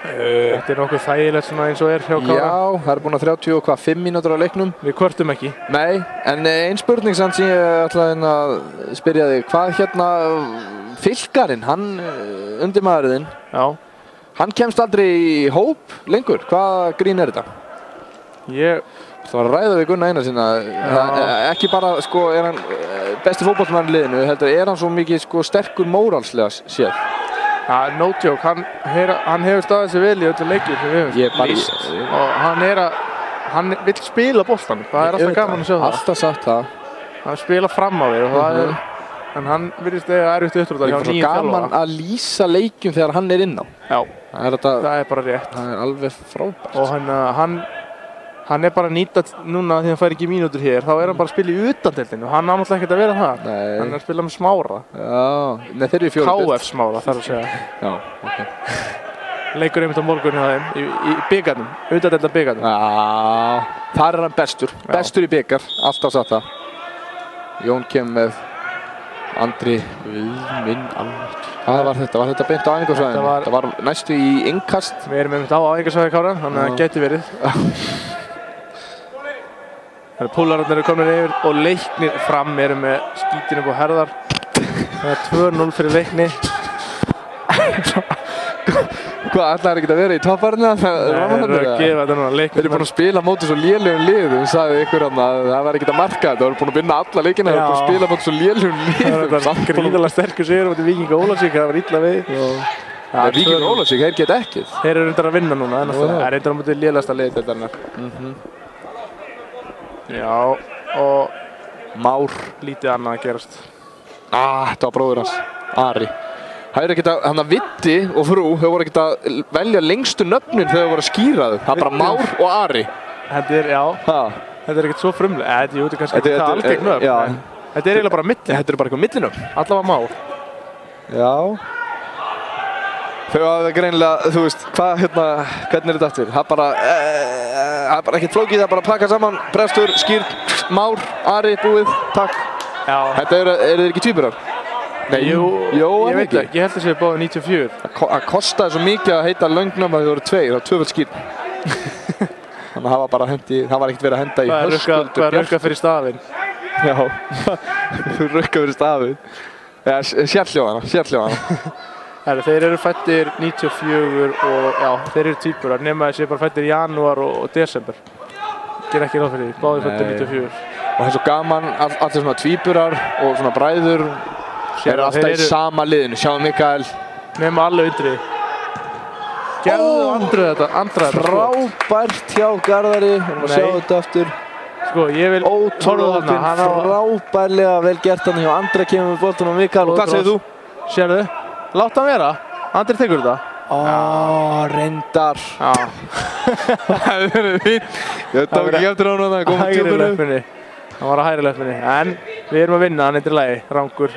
Þetta er nokkuð þægilegt svona eins og er hjá Kára. Já, það er búin að 35 mínútur á leiknum. Við kvörtum ekki. Nei, en ein spurning samt sem ég ætlaði að spyrja þig. Hvað Fylkarinn, hann undirmaðurinn. Já. Hann kemst aldrei í hóp lengur. Hvað grín er þetta? Það var að ræða við Gunnar Einarssyni ekki bara er hann besti fótboltamaður í liðinu, heldur hann svo mikið sterkur móralslega séð. Ja, no joke, hann hefur staðið sér vel í öllu leikir sem við höfum lýst og hann vill spila boltan, það er alltaf gaman að sjá það. Alltaf sagt það. Hann spila fram á því og það en hann virðist eiga erfitt uppdráttar hjá nýjum þjálfara. Það er svo gaman að lýsa leikjum þegar hann er inn á. Já. Það er bara rétt. Það er alveg frábært. Og hann er bara að nýta núna því hann fær ekki mínútur hér, þá er hann bara að spila í utandeildinu og hann á náttúrulega ekkert að vera það. Nei. Hann er að spila með Smára. Já, nei þeir eru í 4. KF Smára þarf að segja. Já, ok. Leikur einmitt á morgun hjá þeim í bikarnum, utandeilda bikarnum. Já, þar er hann bestur. Já. Bestur í bikar, alltaf satt það. Jón kemur með Andri, minn alveg. Hvað var þetta? Var þetta beint á æfingarsvæðinu? Það var næstu í innkast. Við erum einmitt á æfingarsvæði Kára, þannig að það geti verið. Það eru púlararnir eru komin yfir og Leiknir fram eru með skítinu upp á herðar. Það er 2-0 fyrir Leikni. Hvað, ætlaði ekki að vera í topparinu? Nei, þeir eru að gefa þetta núna. Þeir eru búin að spila móti svo lélegum liðum, sagði ykkur að það var ekkert að marka þetta. Þeir eru búin að vinna alla leikina, þeir eru búin að spila móti svo lélegum liðum. Það var gríðarlega sterkur sigur móti Víking Ólafsvík, það var illa við. Víking Ólafsvík, þeir geta ekkert. Þeir eru reyndar að vinna núna, en það er reyndar á móti lélegasta liðið deildarinnar. Já, og Már lítið annað að gerast. Þetta var bróðir hans, Ari. Það er ekkert að, hann að Vitti og frú, þau voru ekkert að velja lengstu nöfnin þegar þau voru að skýra þau. Það er bara Már og Ari. Þetta er, já, þetta er ekkert svo frumlega. Þetta er kannski ekki það algeng nöfn. Þetta er eiginlega bara milli. Þetta er bara eitthvað millinöfn. Allavega Már. Já. Þau hafa greinilega, þú veist, hvernig er þetta aftur? Það er bara ekkert flókið, það er bara að pakka saman, prestur, skýrt, Már, Ari, búið, takk. Já. Þetta eru þeir ekki tvíburar? Nei, jú, ég veit ekki. Ég held að það séu báðið 94. Það kostaði svo mikið að heita lögnum að þau voru tveir, það var tvöföld skýr. Þannig að það var bara það var ekkert verið að henda í Höskuldur. Hvað rukka fyrir stafinn? Já, rukka fyrir stafinn. Já, sérhljóðana. Þeir eru fættir 94 og já, þeir eru tvíburar, nema þessi bara fættir í janúar og desember. Ger ekki ráð fyrir því, báðið fættir 94. Og það er svo gaman, allir svona tvíburar og svona bræður eru alltaf í sama liðinu, sjáum Mikael. Nema alveg undrið. Gerðu Andra þetta. Frábært hjá Garðari, við sjá þetta aftur. Sko, ég vil ótrúlega frábærlega vel gert hann hjá Andra kemur með boltan á Mikael. Og hvað segir þú? Sérðu, láta hann vera. Andri tekur þetta. Reyndar. Það hefur verið fínt. Ég tók ekki eftir hann að það kom hægri löppunni. Hann var á hægri löppunni. En við erum að vinna, hann er í lagi. Rangur.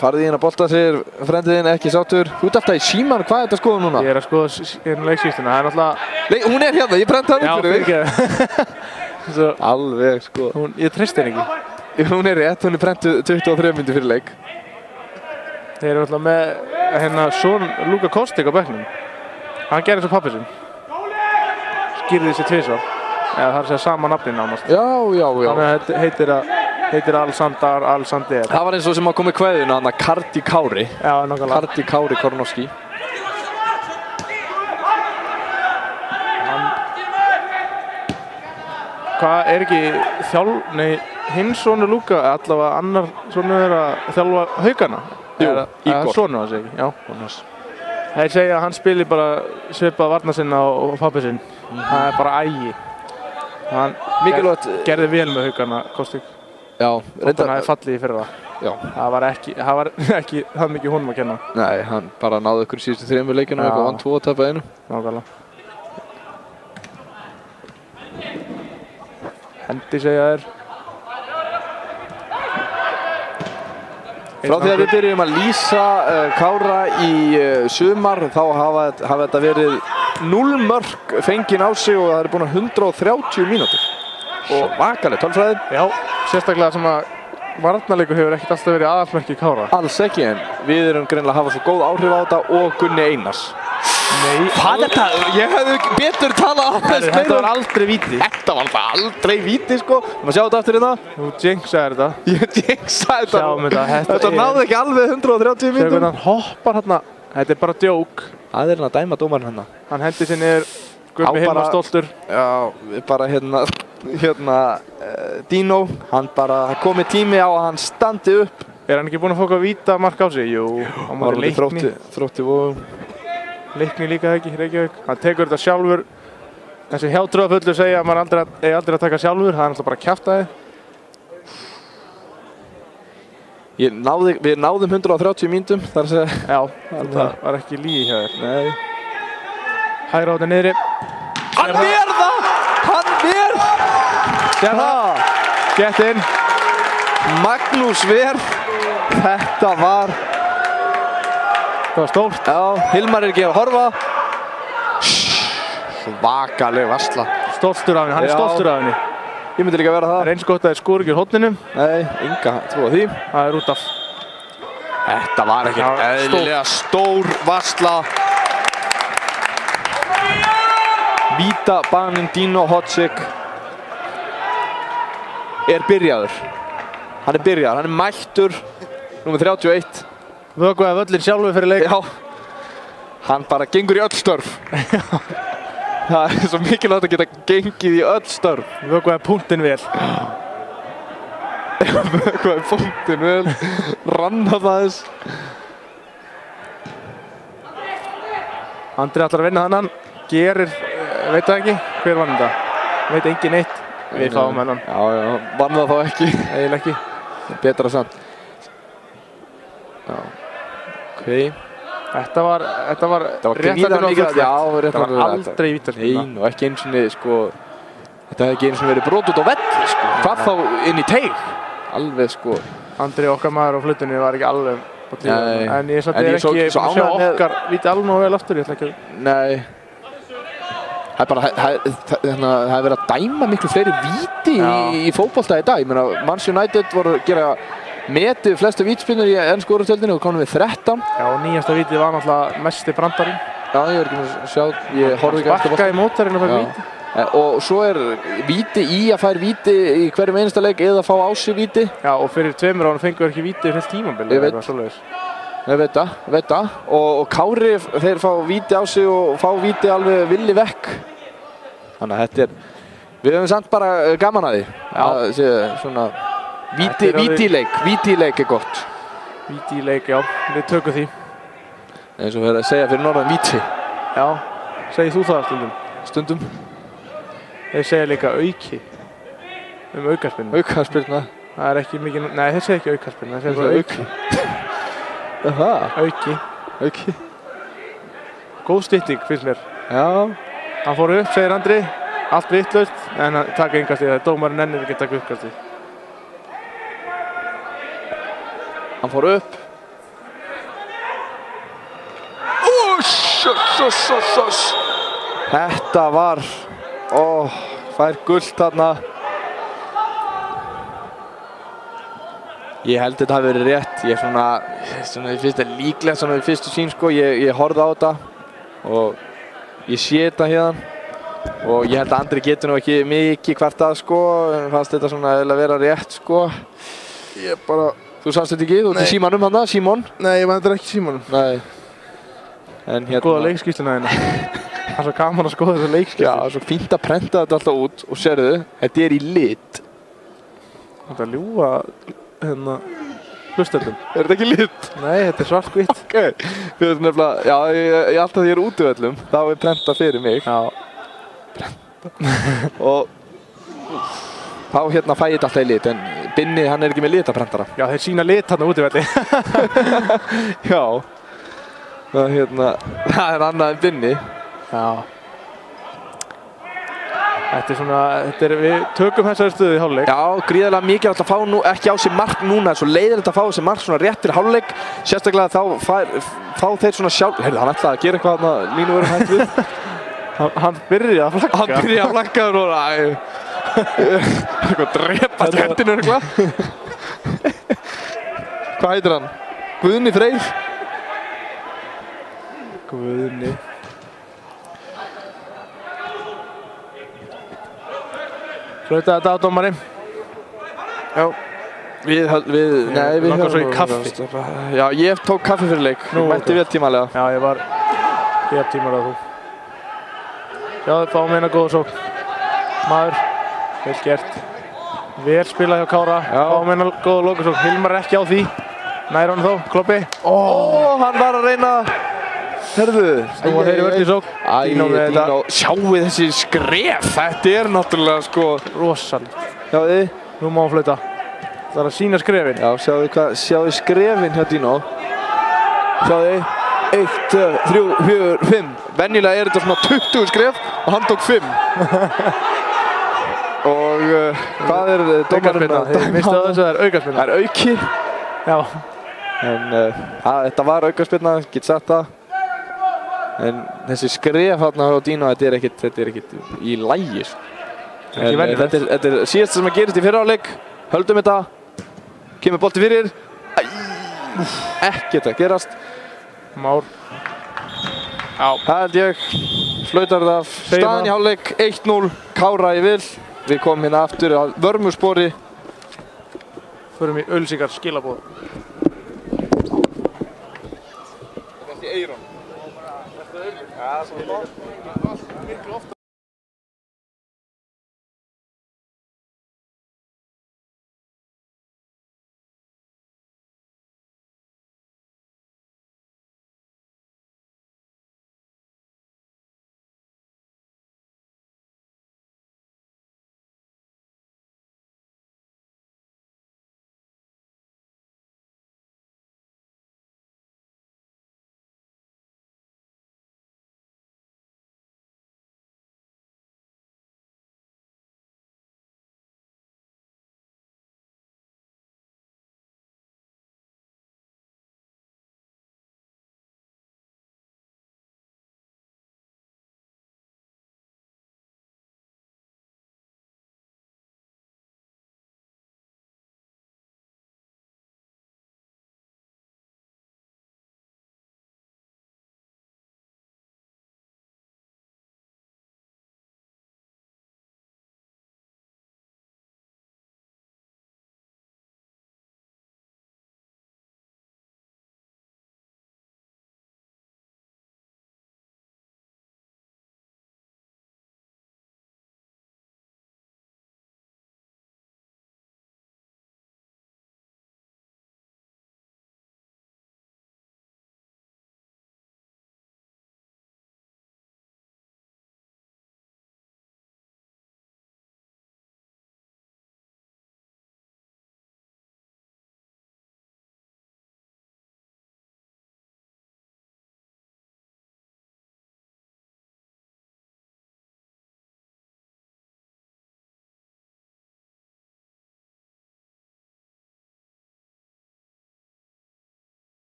Farði í hérna bolta, segir frendiðinn, ekki sáttur. Þú ert alltaf í síman, hvað er þetta að skoða núna? Ég er að skoða leiksýstuna, það er náttúrulega... Nei, hún er hérna, ég prenta hann út fyrir þig. Já, fyrir alveg, sko. Ég treysti henni ekki. Hún er rétt, hún er prentuð 23 mínútur fyrir leik. Þeir eru alltaf með son Luka Kostik á bekknum. Hann gerir svo pappi sinn. Skýrði þessi tvisvar. Eða það er að segja sama nafni nánast. Já. Þannig að heitir Al-Sander. Það var eins og sem að koma í kveðinu, hann að Kardi Kári. Já, nákvæmlega. Kardi Kári Kornovski. Hvað er ekki hinn sonur Luka, allavega annar sonur er að þjálfa Haukana? Jú, Ígor. Sonur hans ekki, já. Þeir segja að hann spili bara svipað varna sinna og pappi sinn. Það er bara ægi. Hann gerði vel með Haukana, Kostik. Já, reyndar. Hann hafði fallið í fyrra. Já. Það var ekki það mikið honum að kenna. Nei, hann bara náði ykkur síðustu 3 leikinu og eitthvað vann 2 og tapaði 1. Nákvæmlega. Hendi segja þér. Frá því að við byrjum að lýsa Kára í sumar þá hafa þetta verið 0 mörk fengin á sig og það er búin að 130 mínútur. Og vakaleg tölfræði. Já, sérstaklega sem að varnarleikur hefur ekkert alltaf verið aðalsmerki Kára. Alls ekki, en við erum greinilega að hafa svo góð áhrif á þetta og Gunni Einars. Nei. Hvað er þetta? Ég hefði betur talað aðeins meira. Þetta var aldrei víti. Þetta var aldrei víti, sko. Við maður sjá þetta aftur hérna. Þú jinxaði þetta. Ég jinxaði þetta. Sjáum þetta. Þetta náði ekki alveg 130 mínútur. Þegar hann hoppar hérna. Þetta er bara djók. Það er hann að dæma dómarinn hérna. Hann hendi sér niður. Gummi Hilmar stoltur. Já, bara hérna Dino. Hann bara komið tími á að hann standi upp. Er hann ekki búinn að fá eitthvað vítamark á sig? Jú. Hann var Þrótti Vogum. Leikni líka ekki, Reykjavík. Hann tekur þetta sjálfur. Þessi hjátrúarfullu segja að maður aldrei að taka sjálfur. Það er náttúrulega bara kjaftaði. Við náðum 130 mínútum, þar að segja. Já, það var ekki lygi hjá þér. Nei. Hægra átta niðri. Hann ver það! Hann ver! Hérna. Gett inn. Magnús ver. Þetta var stórt. Já, Hilmar ekki að horfa. Svakaleg varsla. Stoltur af henni, hann stoltur af henni. Ég myndi líka að vera það. Það eins gott að það skor ekki úr horninu. Nei, enga trú á því. Það út af. Þetta var ekkert eðlilega stór varsla. Vítabanin Dino Hodzic byrjaður. Hann byrjaður, hann mættur. Númer 31. Vökvaði völlin sjálfur fyrir leik. Já. Hann bara gengur í öll störf. Það svo mikilvægt að geta gengið í öll störf. Vökvaði punktinn vel. Vökvaði punktinn vel. Rann að aðeins. Andri ætlar að vinna þannan. Gerir, veit það ekki. Hver vann þetta? Veit engin neitt. Við fáum hennan. Já, vann það þá ekki. Eiginlega ekki. Betra samt. Já. Ok. Þetta var gríðarlega mikilvægt. Já, þetta var aldrei vítaspyrna. Nei, og ekki einu sinni, sko, þetta hefði ekki einu sinni verið brot út á velli, sko. Hvað þá inn í teig? Alveg, sko. Andri, okkar maður á flutunni, var ekki alveg á tíðan. En ég samt ekki svo búin að sjá okkar víti alveg nógu vel aftur, ég ætla ekki að... Nei. Það bara, það hefur verið að dæma miklu fleiri víti í fótbolta í dag. Ég meina, Manchester United voru að gera metið flestu vítspinnur í ensku úrvalsdeildinni og komum við 13. Já, og nýjasta vítið var náttúrulega mesti brandarinn. Já, ég ekki að sjá, ég horfði ekki eftir sparkaði mótarinn að færa víti. Og svo víti í að færa víti í hverjum einasta leik eða fá á sig víti. Já, og fyrir 2 árum fengu ekki víti fyrir heilt tímabil. Ég veit það. Og Kári, þeir fá víti á sig og fá víti alveg villi vekk. Þannig að þetta við höfum samt bara gaman að því. Já. Svona... Víti í leik gott. Víti í leik, já. Við tökum því. Eins og verður að segja fyrir norðan víti. Já, segir þú það stundum? Stundum. Þeir segja líka auki. Aukaspyrnu. Aukaspyrna. Það ekki mikið... Nei, þeir segja ekki aukaspyrnu. Þeir segja bara auki. Auki. Góð stytting, finnst mér. Já. Hann fór upp, segir Andri. Allt vitlaust, en hann taka innkastið. Dómarinn nennir ekki að taka uppkastið. Hann fór upp. Þetta var... fær gult þarna. Ég held þetta hafi verið rétt. Ég finnst þetta líklega svona við fyrstu sín, sko. Ég horfði á þetta og ég sé þetta hérna. Og ég held að Andri getur nú ekki mikið kvartað, sko. Fannst þetta svona að vera rétt, sko. Ég bara... Þú sannst þetta ekki? Þú ert í símanum hann, Símon? Nei, ég var þetta ekki í símanum. Nei. En hérna... Góða leikskýrsluna hérna. Það er svo gaman að skoða þessa leikskýrslu. Já, það er svo fínt að prenta þetta alltaf út og sérðu, þetta í lit. Þetta ljúga hérna hlustöldum. Þetta ekki lit? Nei, þetta svart-hvítt. Ok. Við veitum nefnilega, já, ég alltaf því ég útivöllum, þá prenta fyrir mig. Já. Prenta. Og... Þá hérna fæ ég þetta alltaf í lit, en Binni, hann ekki með litaprentara. Já, þeir sína lit hérna útivelli. Já. Það annað en Binni. Já. Við tökum þessari stöðu í hálfleik. Já, gríðarlega mikið að fá nú ekki á sig mark núna. Svo leiðilegt að fá á sig mark svona rétt fyrir hálfleik. Sérstaklega þá fá þeir svona sjálf... Heyrðu, hann ætlaði að gera eitthvað þarna línuvörðum hægt við. Hann byrjaði að flagga. Hann byrjaði að flagga og eitthvað drepast hendinu eitthvað. Hvað heitir hann? Guðni Freyr? Guðni. Flautaði þetta á dómari. Já. Við langar svo í kaffi. Já, ég tók kaffi fyrir leik. Mætti vel tímalega. Já, ég var vel tímalega þú. Já, fáum hérna góða sókn. Maður. Vel gert. Vel spilað hjá Kára. Fáum hérna góða lokasókn. Hilmar ekki á því. Nær hann þó. Kloppi. Hann var að reyna. Herðu. Snúa þeir í vörn í sókn. Dino. Sjáu þessi skref. Þetta náttúrulega sko rosalega. Já, þið. Nú má hann flauta. Það er að sína skrefin. Já, sjáðu skrefin hjá Dino. Sjáðu, 1, 2, 3, 4, 5. Venjulega er þetta svona 20 skref og hann tók 5. Og hvað er dómarinn að dæma? Mistu á þessu, það er aukaspyrna. Það er auki. Já. En þetta var aukaspyrna, get sagt það. En þessi skref hérna á Dino, þetta er ekkert í lagi. Þetta er síðast sem að gerist í fyrra áleik. Höldum þetta. Kemur bolti fyrir. Ekkert að gerast. Már. Já. Það held ég. Flautar það af. Staðan í hálfleik 1-0. Kára í vil. Við komum hérna aftur að vörmuspori. Förum í auglýsingar skilaboð. Þetta er Eyrón. Þetta er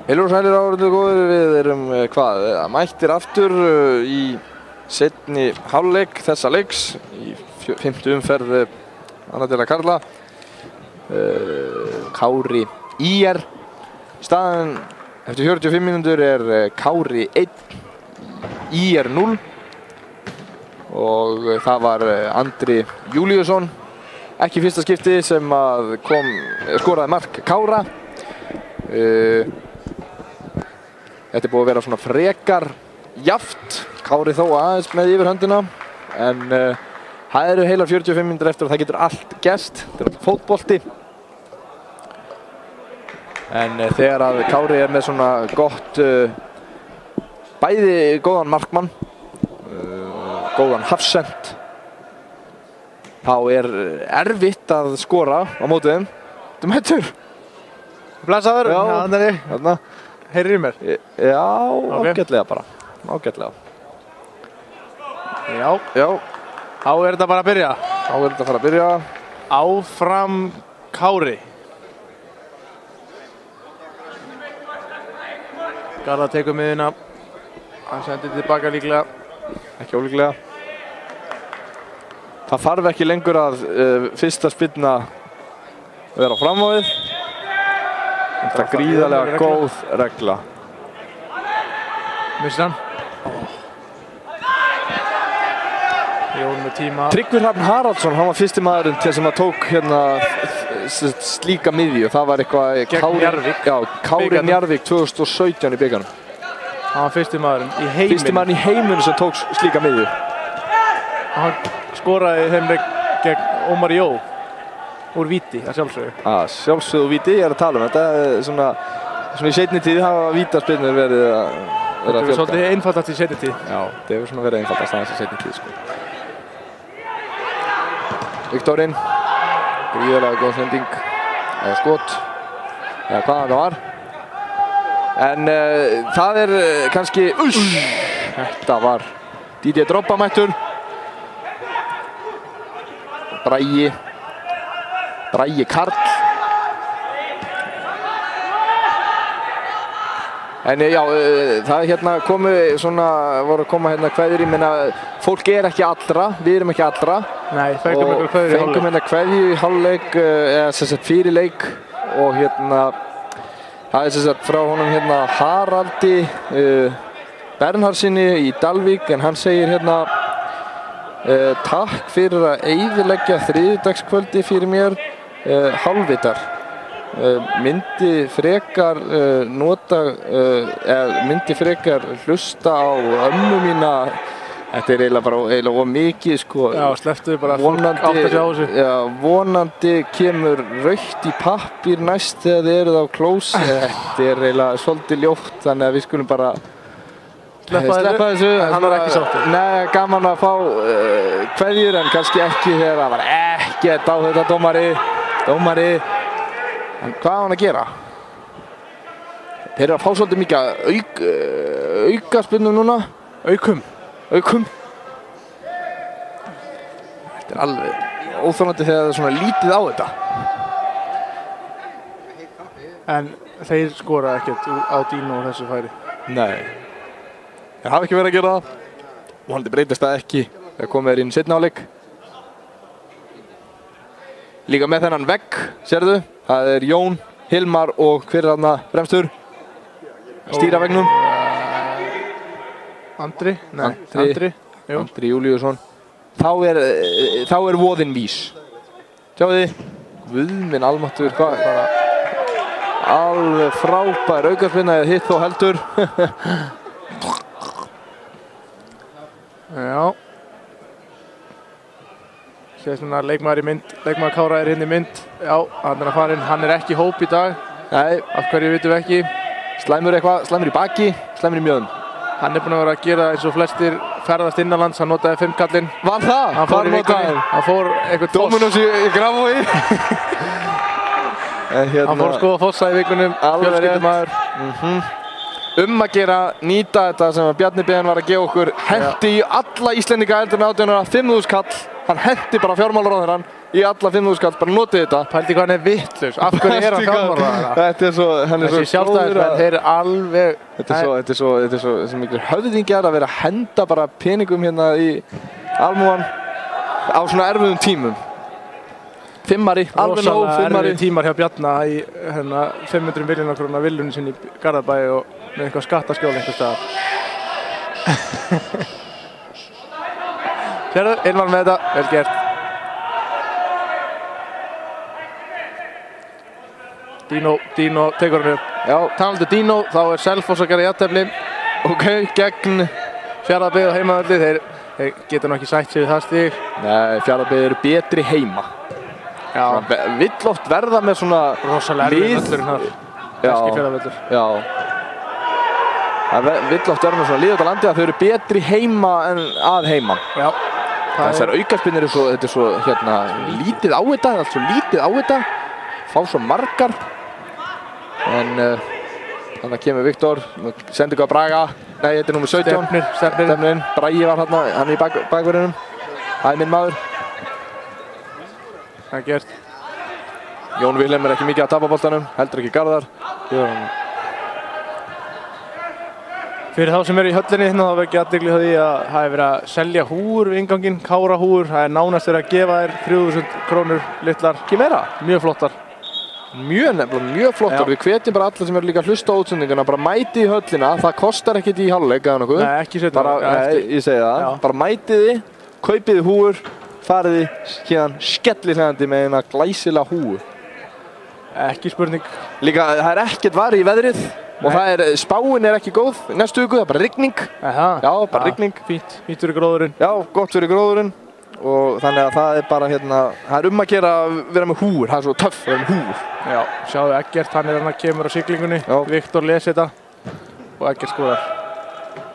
Heilur og sælir áhorfendur góðir, við erum mættir aftur í seinni hálfleik þessa leiks í 5. umferð annað deila karla. Kári ÍR. Staðan eftir 45 mínútur Kári 1, ÍR 0 og það var Andri Júlíusson, ekki fyrsta skipti sem að skoraði mark Kára. Þetta búið að vera svona frekar jafnt, Kári þó aðeins með yfirhöndina, en það eru heilar 45 mínútur eftir og það getur allt gerst. Þetta alltaf fótbolti. En þegar að Kári með svona gott, bæði góðan markmann, góðan hafsend, þá erfitt að skora á móti þeim. Þú mættur! Blessaður! Já, þarna. Heyrir í mér? Já, ágætlega bara. Ágætlega. Já. Þá þetta bara að byrja. Þetta fara að byrja. Áfram Kári. Garðar tekur miðuna. Hann sendir tilbaka líklega. Ekki ólíklega. Það þarf ekki lengur að fyrsta spyrna vera fram á við. Þetta er gríðarlega góð regla. Missir hann. Jón með tíma. Tryggvi Hrafn Haraldsson, hann var fyrsti maðurinn til sem að tók hérna slíka miðju. Það var eitthvað gegn Njarðvík. Já, Kári Njarðvík 2017 í bikarnum. Hann var fyrsti maðurinn í heiminum. Fyrsti maðurinn í heiminum sem tók slíka miðju. Hann skoraði þeim gegn Ómar Jó. Úr víti, að sjálfsögðu. Sjálfsögðu víti, ég að tala um. Þetta svona í seinni tíð hafa vítaspyrnur verið að fjölga. Þetta er svolítið einfaldast í seinni tíð. Já, þetta hefur svona verið einfaldast aðeins í seinni tíð, sko. Viktorinn, gríðarlega góð sending, eða skot, eða hvað það var. En það kannski, þetta var DJ Droppa mættur. Bragi Karl. En já, það voru að koma hérna kveðjur. Ég meina, fólk ekki allra, við erum ekki allra. Nei, fengum hérna kveðju í hálfleik, eða sem sagt fyrir leik. Og hérna, það sem sagt frá honum hérna Haraldi Bernhardsinni í Dalvík, en hann segir hérna takk fyrir að eyðileggja þriðjudagskvöldi fyrir mér. Hálfvitar myndi frekar hlusta á ömmu mína. Þetta eiginlega of mikið, sko. Já, slepptu bara fólk átt að sjá þessu. Já, vonandi kemur rautt í pappír næst þegar þið eruð á klósi. Þetta eiginlega svolítið ljótt, þannig að við skulum bara sleppa þessu. Hann var ekki sáttur. Nei, gaman að fá kveðjur, en kannski ekki þegar það var ekkert á þetta dómari. En hvað á hann að gera? Þeir eru að fá svolítið mikið aukaspyrnum núna. Aukum. Þetta alveg óþolandi þegar það er svona lítið á þetta. En þeir skora ekkert á Dino á þessu færi. Nei. Þeir hafa ekki verið að gera það. Vonandi breytist það ekki þegar komið inn seinni hálfleik. Líka með þennan vegg, sérðu. Það Jón, Hilmar og hver þarna fremstur? Stýra veggnum. Andri. Andri Júlíusson. Þá voðinn vís. Sjáu þið. Guð minn almáttur. Alveg frábær aukaspyrna eða hitt þó heldur. Já. Sér svona leikmaður í mynd, leikmaður Kára hérna í mynd. Já, hann að fara inn, hann ekki í hóp í dag. Nei. Af hverju vitum við ekki. Slæmur í baki, slæmur í mjöðum. Hann búinn að vera að gera eins og flestir ferðast innanlands, hann notaði 5 kallinn. Var það? Hann fór í vikunni, hann fór eitthvað Foss. Dominus í Grafavogi. Hann fór skoða Fossa í vikunum, fjölskyldumaður. Að gera, nýta þetta sem Bjarni Ben var að gefa okkur. Hendi í alla Íslendinga eldri en 18 ára, 5.000 kall. Hann hendi bara fjármálaráðherrann í alla 5.000 kall, bara notið þetta. Pældi hvað hann vitlaus, af hverju hann þjálfari? Þetta er svo, hann er svo þessi sjálfstæðismenn, þeir eru alveg... Þetta er svo mikil höfðingjar að vera að henda bara peningum hérna í almúgan á svona erfiðum tímum. Fimmari, alveg nóg fimmari. Rosalega erfiðir tímar hjá Bjarna í 500 milljóna króna villunni sinni í Garðabæ og með eitthvað skattaskjól einhvers staðar. Sérðu, Hilmar með þetta, vel gert. Dino tekur hann upp. Já, talandi Dino, þá er Selfoss að gera jafntefli. Ok, gegn Fjarðabyggð á heimavelli. Þeir geta nú ekki sætt sig við það stig. Nei, Fjarðabyggð eru betri heima. Já. Vill oft verða með svona rosalega erfið völlurinn þar. Beski Fjarðavöllur. Já. Það vill oft verða með svona lið út á landi að þau eru betri heima en að heiman. Já. Þessar aukaspinnir eru svo, þetta er svo hérna lítið á þetta, allt svo lítið á þetta. Fá svo margar. En þannig kemur Viktor, sendir hvað Braga. Nei, þetta er númer 17. Stefnir. Bragi var hérna, hann í bakverðinum. Það er minn maður. Það er gert. Jón Vilhelm er ekki mikið að tapa boltanum, heldur ekki Garðar. Fyrir þá sem eru í höllinni hérna þá vekja athygli á því að það er verið að selja húur við innganginn, Kára húur. Það er nánast verið að gefa þér 3.000 krónur litlar. Ekki meira? Mjög flottar. Mjög flottar. Við hvetjum bara alla sem eru líka að hlusta á útsendinguna, bara mæti í höllina. Það kostar ekkert í hálfleik eða nokkuð. Nei, ekki setja. Nei, ég segi það. Já. Bara mætiði, kaupiði húur, fariði hérna skellilegandi með eina glæsilega húu. Ekki spurning. Líka, það er ekkert varið í veðrið. Og spáin er ekki góð næstu viku, það er bara rigning. Já, bara rigning. Fínt fyrir gróðurinn. Já, gott fyrir gróðurinn. Og þannig að það er bara hérna, það er að gera að vera með húur, það er svo töff að vera með húur. Já, sjáðu Eggert, hann er hérna kemur á siglingunni. Já. Viktor les þetta og Eggert skorar.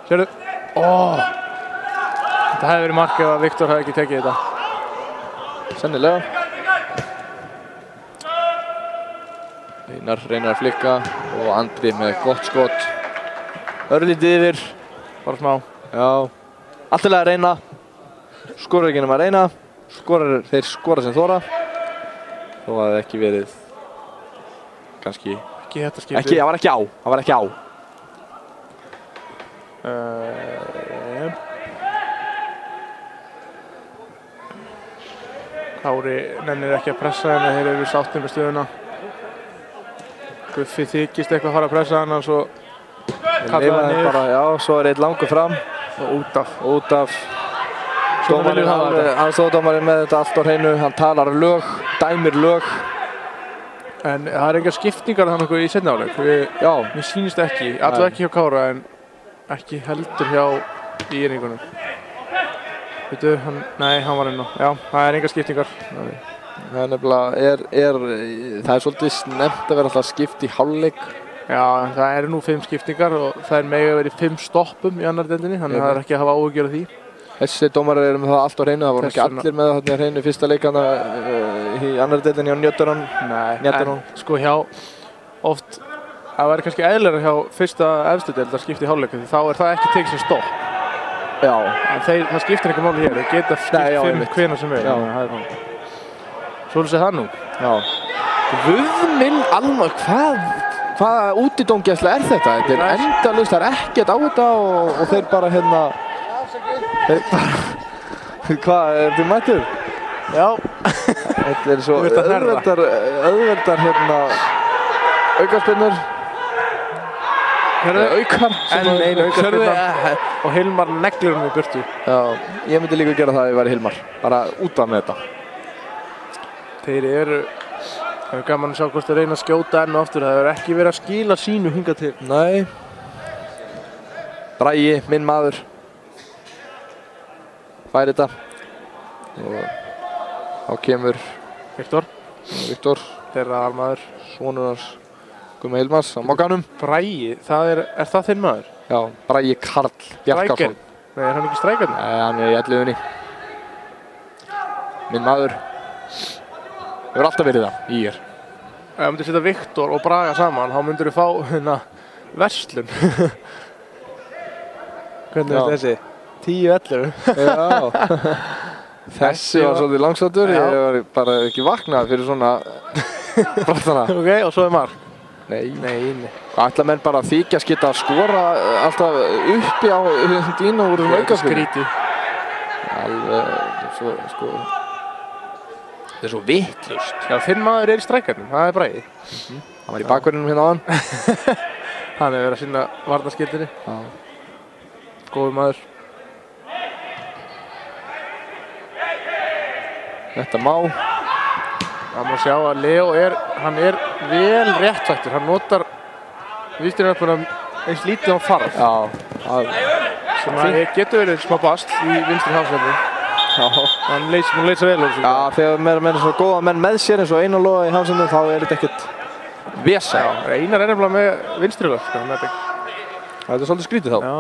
Sérðu? Þetta hefði verið mark ef að Viktor hefði ekki tekið þetta. Sennilega. Einar reynir að flikka og Andri með gott skot. Örlítið yfir. Bara smá. Já. Alltaf að reyna. Skorar ekki nema að reyna. Þeir skora sem þora. Þó að það ekki verið kannski... Ekki þetta skiptið. Það var ekki á. Það var ekki á. Kári nennir ekki að pressa henni. Þeir eru sáttir með stöðuna. Guffi þykist eitthvað að fara að pressa hann og svo kalla það niður. Já, svo er eitt langur fram. Og út af. Aðstoðardómarinn með þetta allt á hreinu. Hann talar lög, dæmir lög. En það er engar skiptingar þannig í seinni hálfleik. Mér sýnist ekki, allavega ekki hjá Kára en ekki heldur hjá íringunum. Veitu, nei, hann var inn á. Já, það er engar skiptingar. Það er nefnilega, það er svolítið snemmt að vera alltaf skipt í hálfleik. Já, það eru nú 5 skiptingar og það er mega verið 5 stoppum í annar deildinni, þannig að það er ekki að hafa áhyggjur af því. Þessi dómarar eru með það allt á hreinu, það voru ekki allir með það á hreinu fyrsta leikana í annar deildinni á Njötturón. En sko hjá oft, það væri kannski eðlilega hjá fyrsta efstu deild að skipta í hálfleik, því þá er það ekki tekið sem stopp. Já. En það skiptir ekki máli hér, það geta skipt 5 hvenær sem er. Svo sé það nú. Já. Guð minn alveg, hvaða útidómgæsla er þetta? Þetta er endalaust, það er ekkert á þetta og þeir bara hérna... Hvað, er þið mættur? Já. Þetta er svo auðveldar hérna aukaspinnur. Aukar. Enn einu aukaspinna. Og Hilmar neglir hann í burtu. Já, ég myndi líka gera það ef ég væri Hilmar. Bara út af með þetta. Þeir eru, það er gaman að sjá hvort þeir reyna að skjóta enn og aftur. Það hefur ekki verið að skila sínu hingað til. Nei. Bragi, minn maður. Fær þetta. Og þá kemur Viktor. Þeirra almaður. Sonur hans Gummi Hilmars á Mogganum. Bragi, er það þinn maður? Já, Bragi Karl Bjarkarsson. Nei, er hann ekki strækjarni? Nei, hann er í elliðunni. Minn maður. Hefur alltaf verið það, í hér. Ef ég myndi setja Viktor og Braga saman, þá myndir þú fá hérna verslun. Hvernig er þessi? 10-11. Já. Þessi var svolítið langsóttur, ég var bara ekki vaknað fyrir svona brottana. Ok, og svo mark. Nei. Ætla menn bara að þykjast geta að skora alltaf uppi á dínu úr þessum aukaspilum. Skrítið. Alveg, svo, sko. Það er svo vitlaust. Já, þinn maður í strækjarnum, það Bragi. Hann var í bakverðinum hérna áðan. Hann hefur verið að sinna varnarskildinni. Góður maður. Þetta má. Það má sjá að Leo hann er vel réttfættur. Hann notar vinstriöppuna eins lítið á þarf. Já. Sem að getur verið smá basl í vinstri hafsvelli. Hann leysa vel úr þessu. Já, þegar menn er svo góða menn með sér eins og Einar Loga í hafsvelli þá er þetta ekkert vesa. Já, Einar er nefnilega með vinstri lög. Það er svolítið skrítið þá. Já.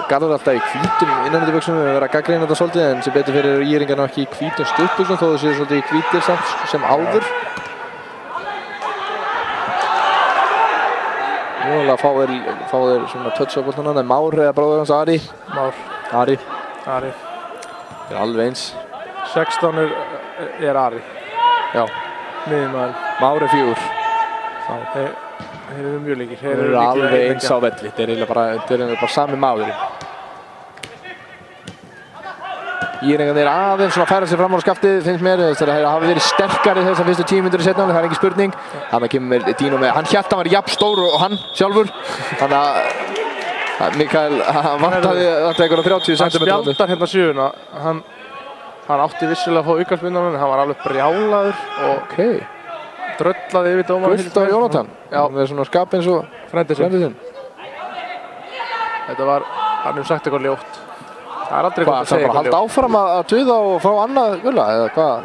Garðar alltaf í hvítum innanundirbuxum, við höfum verið að gagnrýna þetta svolítið en sem betur fyrir íringarna ekki í hvítum stuttbuxum þó þau séu svolítið í hvítir samt sem áður. Núlega fá þeir svona touch á boltann, það er Már eða bróður hans Ari. Ari. Það er alveg eins. 16 er Ari. Já. Miðjumaður. Már er 4. Þeir eru mjög líkir. Þeir eru alveg eins á velli. Þeir eru bara sami maðurinn. Íringarnir aðeins svona færa sig fram á skaftið, finnst mér. Þeir hafa verið sterkari þessar fyrstu 10 mínútur í seinna, það er engin spurning. Þannig kemur Dino með, hann hélt að hann var jafn stór og hann sjálfur. Þannig að Mikael, hann vantaði einhverja 30 cm. Hann spjaldar hérna 7-una. Hann átti vissilega að fá aukaspyrnu, en hann var alveg brjálaður og dröllaði yfir dómara. Gult á Jónatan. Já. Með svona skap eins og frændi sinn. Þetta var, hann hefur sagt eitthvað ljótt. Það er aldrei gott að segja eitthvað ljótt. Það er bara að halda áfram að tuða og fá annað gula, eða hvað?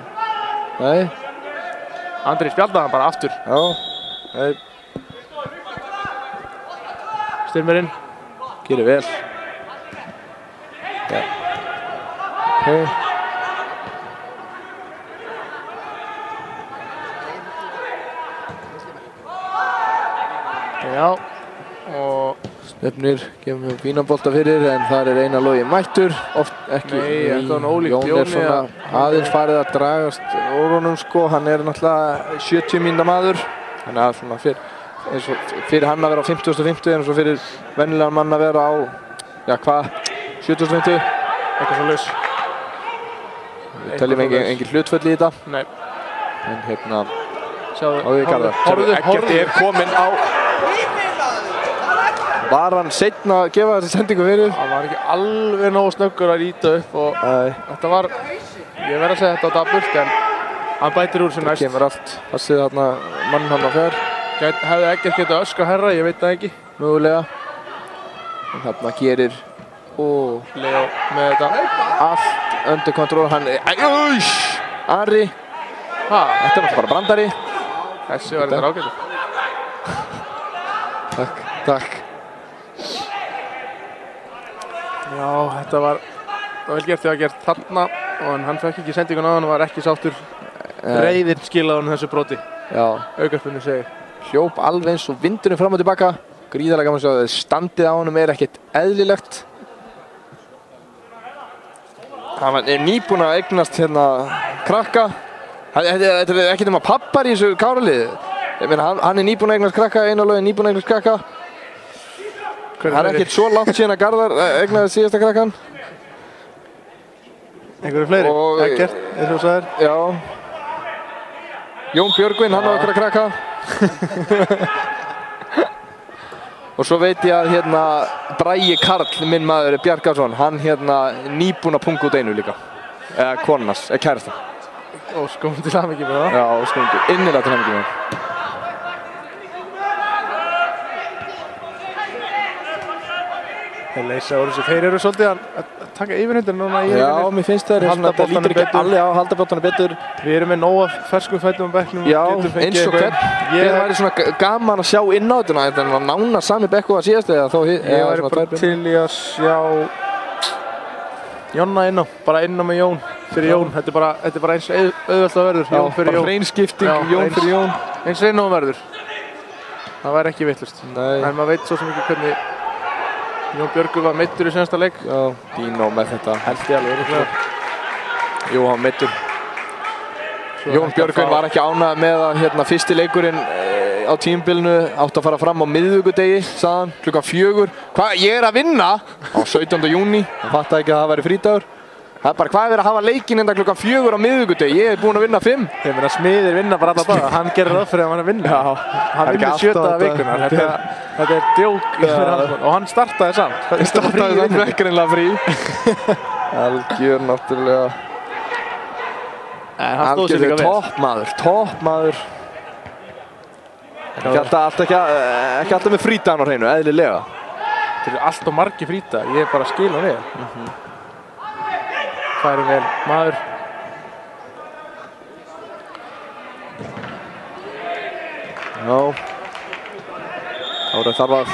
Nei. Andri spjaldaði hann bara aftur. Já. Nei. Styrmirinn. Gerir vel. Já. Já, og Stefnir kemur fínan bolta fyrir en þar er Einar Logi mættur, oft ekki. Nei, þetta var ólíkt Jón er svona aðeins farið að dragast úr honum sko, hann er náttúrulega 70 mínútna maður, þannig að svona fyrir hann að vera á 50.50 en svo fyrir venjulegan mann að vera á, já hvað, 70.50, eitthvað svo laus. Við teljum engin hlutföll í þetta. Nei. En hérna, áður í Garðar. Eggert er kominn á. Var hann seinna að gefa þessi sendingu fyrir? Hann var ekki alveg nógu snöggur að líta upp og þetta var, ég verð að segja þetta á daburt en hann bætir úr sem næst. Það kemur allt, passið þarna mann hann á fjær. Hefði Eggert getað öskra herra, ég veit það ekki. Mögulega. En þarna gerir Leo með þetta allt undir kontról. Hann Ari. Þetta er náttúrulega bara brandari. Þessi var þetta ágættur. Takk. Já, þetta var vel gert þegar gert þarna og hann fekk ekki sendinguna á hann og var ekki sáttur. Reiðinn skilaði hann þessu broti. Já. Aukaspyrnu segir. Hljóp alveg eins og vindurinn fram og tilbaka. Gríðarlega gaman að sjá að standið á honum er ekkert eðlilegt. Hann er nýbúinn að eignast hérna krakka. Þetta er ekkert nema pappar í þessu Káraliði. Ég meina, hann er nýbúinn að eignast krakka, Einar Logi er nýbúinn að eignast krakka. Það er ekkert svo langt síðan að Garðar eignaði síðasta krakkan. Einhverju fleiri? Eggert, eins og sagðir. Já. Jón Björgvin, hann á einhverja krakka. Og svo veit ég að hérna Bragi Karl, minn maður Bjarkarsson, hann hérna nýbúinn að punga út einu líka. Eða konans, eða kærasta. Óskum til hamingju með það. Já, óskum til innilega til hamingju með það. Leysa úr þessu. Þeir eru svolítið að taka yfirhundin núna í Já, mér finnst það þetta lítur ekki alveg á að halda boltanum betur. Við erum með nóga ferskum fætum á bekknum. Já, eins og hvern. Ég væri svona gaman að sjá inn á þetta. Þetta var nána sami bekku að síðast eða þó. Ég væri bara til í að sjá Jonna inn á. Bara inn á með Jón. Fyrir Jón. Þetta er bara eins auðvelt að verður. Jón fyrir Jón. Bara hreinskipting, Jón fyrir Jón. Eins reyn og verður. Það væri ekki vitlaust. En maður veit svo sem ekki hvernig Jón Björgur var meiddur í senasta leik. Já, Dino með þetta held ég alveg örugglega. Jú, hann meiddur. Jón Björgvin var ekki ánægður með að fyrsti leikurinn á tímabilinu átti að fara fram á miðvikudegi, sagði hann, klukkan 4. Hvað, ég að vinna á 17. júní. Hann fattaði ekki að það væri frídagur. Það bara, hvað að hafa leikinn enda klukkan 4 á miðvikudegi? Ég búinn að vinna 5. Ég meina, Smiðir vinna bara alla daga. Hann gerir ráð fyrir að hann vinna. Já, hann vinnur 7 daga vikunar. Þetta er djók fyrir hann. Og hann startaði samt. Hann startaði samt vekkarinnlega frí. Algjör náttúrulega. Hann stóð sér líka vel. Toppmaður. Ekki alltaf með frídagan á hreinu, eðlilega. Þetta eru allt og margir frídagar. Ég er bara að skila hann við. Færi vel maður. Já. Kári þarf að